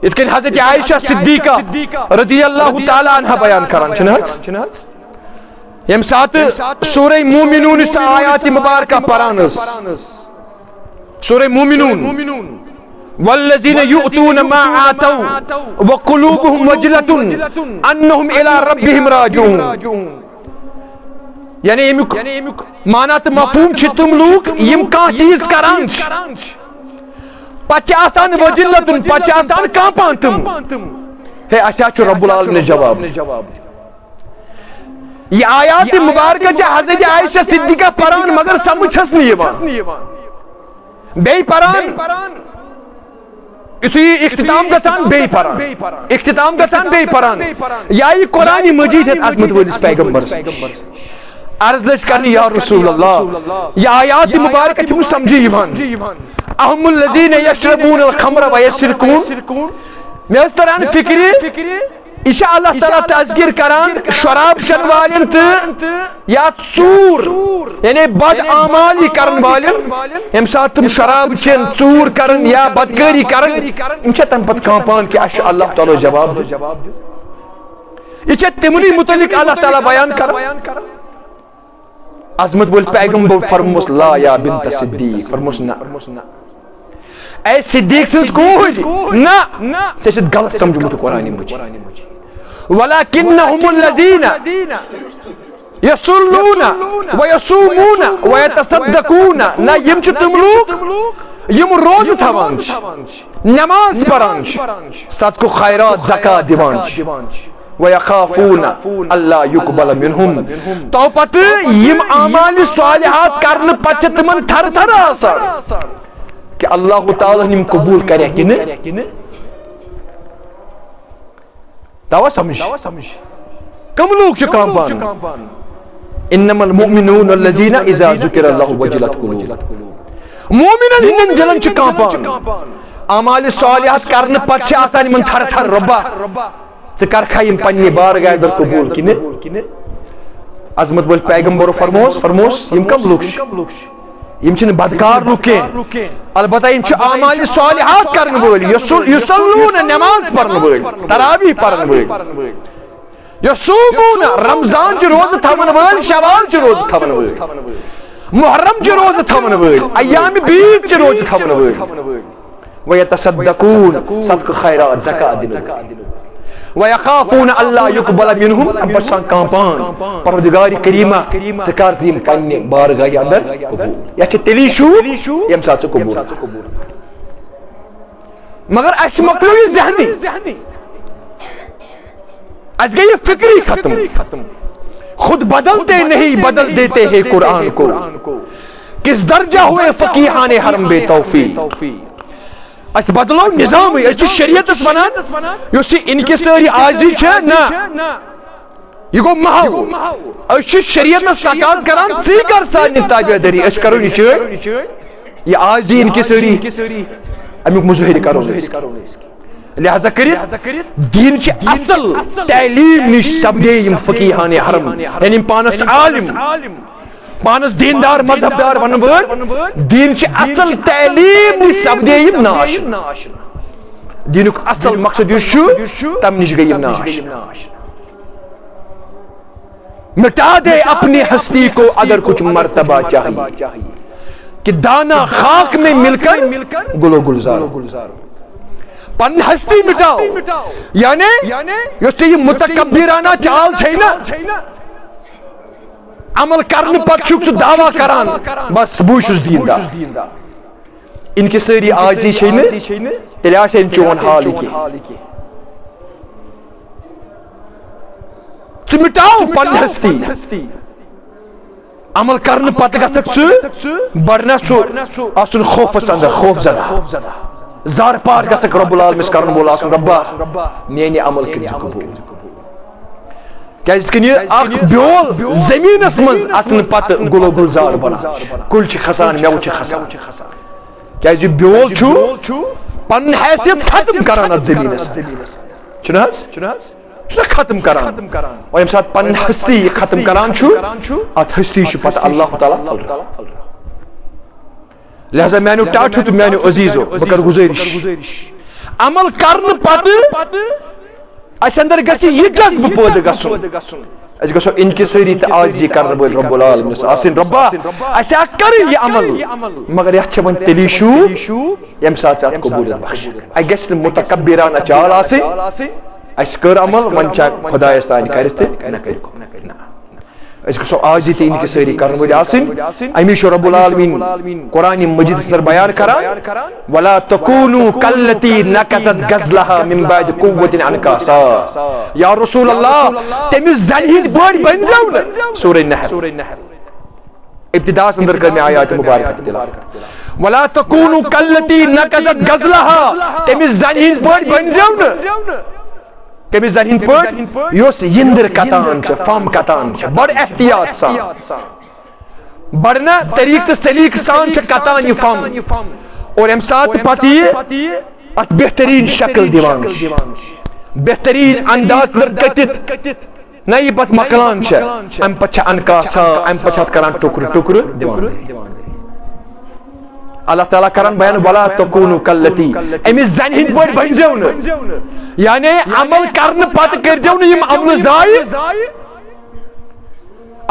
इतकन हजरत आयशा सिद्दीका रदियल्लाहु ताला अन्हा बयान करन चनहज यम साथ सूरह मोमिनून इस आयत मुबारका परान सूरह मोमिनून वल्लज़ीन युअतून मा आतौ व क़ुलूबुहुम वजलतुन अन्नहुम इला रब्बिहिम राजिऊन यानी यमुक माना तो मफहूम छ तुम लोग यम का चीज करान पच आसान वजिलतुन पच आसान कांपान तुम हे अच्छा छु रब्बुल आलमीन जवाब ये आयत मुबारका छ हजरत आयशा सिद्दीका परान मगर समझ छस नहीं यवान बे परान इतु इख्तिताम गसान बे परान इख्तिताम गसान बे परान या ये कुरान मजीद है अज़मत वालिस पैगंबर अर्ज लज करनी या रसूल अल्लाह या आयत मुबारक तुम समझी यवान अहमुल लज़ीन यशरबून अल खमर व यसरकून मैं इस तरह फिक्री इशा अल्लाह ताला तज़किर करान शराब चन वालिन त या चूर यानी बद आमाली करन वालिन हम साथ तुम शराब चन चूर करन या बदकारी करन इन छ तन पत कांपान कि अश अल्लाह ताला जवाब दो इछ तिमनी मुतलिक अल्लाह ताला बयान कर अज़मत वल पैगंबर फरमोस ला या बिन्त सिद्दीक फरमोस ना ऐ सिद्दीक सस को ना से गलत समझ कुरान मजीद वलाकिन्नहुमुल लज़ीना यसुल्लून व यसूमून व यतसद्दकून ना यम छ तुम लोग यम रोज थवान नमाज परान सदको खैरात ज़कात दिवान व यखाफून अल्ला युक़बल मिनहुम तो पत यम आमाल सालिहात करन पछ तमन थर आसान कि अल्लाह ताला निम कबूल करे कि न तवा समझ कम लोग छ कांपान इन्नमल मुमिनून अल्लज़ीना इज़ा ज़ुकिरल्लाहु वजलत कुलूब मोमिनन हिंदन जलन छ कांपान आमाल सालिहात करन पछ आसान मन थर रब्बा च कर खयम पन्ने बारगाह अंदर कबूल कि अज़मत वल पैगंबर फरमोस यम कम लोग यम छिन बदकार लुक अलबत्ता यम छ आमाल सालिहात करन वोल युसल्लून नमाज पढ़न वोल तरावी पढ़न वोल यसूमून रमजान च रोज थवन वोल शवाल च रोज थवन वोल मुहर्रम च रोज थवन वोल अय्याम बीद च रोज थवन वोल व यतसद्दकून सदक़ खैरात ज़कात दिन व यखाफून अल्ला युक़बल मिनहुम हम पछान कांपान परवरदिगार करीमा ज़कार दीम पन्ने बारगाह अंदर कबूल या छ तेली शू यम साथ कबूल मगर अस मकलो ये ज़हनी आज गई फिक्री खत्म खुद बदलते नहीं बदल देते हैं कुरान को किस दर्जा हुए फकीहाने हरम बेतौफी अस बदलो निजाम शरीयत वन इनके सारी आजी ना यह गो महव शरीयत तकाज करान सी कर सानी ताबेदारी करो यह आजी इनके सारी अमुक मुजहिर करो लिहाजा करित दीन च असल तालीम निश सब्दे यम फकीहाने हरम यानी पानस आलिम पानस दीनदार मजहबदार वन वोल दीन च असल तालीम निश सब्दे यम नाश दीनुक असल मकसद तम निश गई नाश मिटा दे अपनी हस्ती को अगर कुछ मर्तबा चाहिए कि दाना खाक में मिलकर गुलो गुलजार पन हस्ती मिटाओ यानी ये मुतकब्बिराना चाल छैना अमल करने पक्षुक दावा करान बस बुशुस दीनदार इनके सारी आजी छैना तेरे आशे इन चोन हाल की तु मिटाओ पन हस्ती अमल करने पत गसक बढ़ना सो आसुन खौफस अंदर खौफ ज़दा जार पार गसक रब्बुल आलमीन करन बोल आसुन रब्बा मेने अमल कर कबूल क्या अख ब्योल जमीनस मज असन पत गुलो गुलजार बना कुल खसान मेव खसान क्या ब्योल पन हैसियत खत्म करान जमीनस खत्म करान और यम साथ पन हस्ती खत्म करान अत हस्ती पत अल्लाह ताला फल लिहाजा मैंने टाठू तो मैंने अजीजो बकर गुजारिश अमल करने पत अस अंदर गसी ये जज्ब पैदा गसुन अस गसो इनके सारी त आज ये करने बोल रब्बुल आलमीन आसिन रब्बा अस कर ये अमल मगर यह छ वन तेली शू यम साथ कबूलियत बख्श अ गस मुतकब्बिराना चाल आसे अस कर अमल वन छ खुदायस तान करते न कर इसको आज ते इनके सारी करन वल आसिन अमीश रब्बुल आलमीन कुरान मजीद अंदर बयान करान वला तकूनु कल्लती नकज़त गज़लहा मिन बाद कुव्वतिन अनकासा या रसूल अल्लाह तेम जलिल बड़ बन जाओ न सूरह नहल इब्तिदा अंदर कर में आयत मुबारक तिलावत वला तकूनु कल्लती नकज़त गज़लहा तेम जलिल बड़ बन जाओ न कमी जहीन पर योस यिंदर कतान छ फम कतान छ बड़ एहतियात सान बड़ना तरीक सलीक सान छ कतान ये फम और हम साथ पति अत बेहतरीन शक्ल दीवान बेहतरीन अंदाज दर कटित नई पत मकलान छ हम पछ अनकासा हम पछत करान टुकड़ दीवान अल्लाह ताला करन बयान वला तकूनु कल्लती एमि जन बड़ बन जाओ न यानी अमल करने पत कर जाओ न यम अमल जाय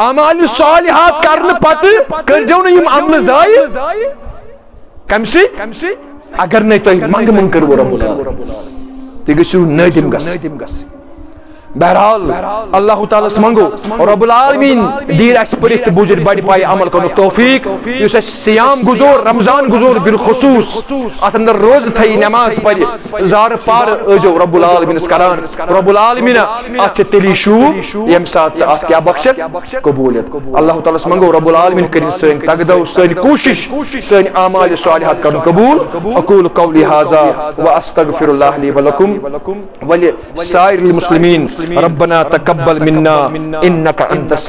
अमाल सालिहात करने पत कर जाओ न यम अमल जाय कमसे अगर नहीं तो मंग कर रब्बुल आलमीन ते गसु नदीम गस बहरहाल अल्लाह ताला मंगो और रब्बुल आलमीन दीर अस परित बुजुर्ग बड़ पाए अमल करनो तौफीक युस सियाम गुजोर रमजान गुजोर बिल खुसूस अत अंदर रोज थई नमाज पढ़ जार पार अजो रब्बुल आलमीन करान रब्बुल आलमीन अत तेली शू यम साथ अत क्या बख्श कबूलियत अल्लाह ताला मंगो रब्बुल आलमीन करिन सन तगदो सन कोशिश सन अमाल सालिहात करन कबूल अकूल कौली हाजा व अस्तगफिरुल्लाह ली व लकुम व लिसाइरिल मुस्लिमीन रब्बना तकब्बल मिन्ना इन्नका अंतस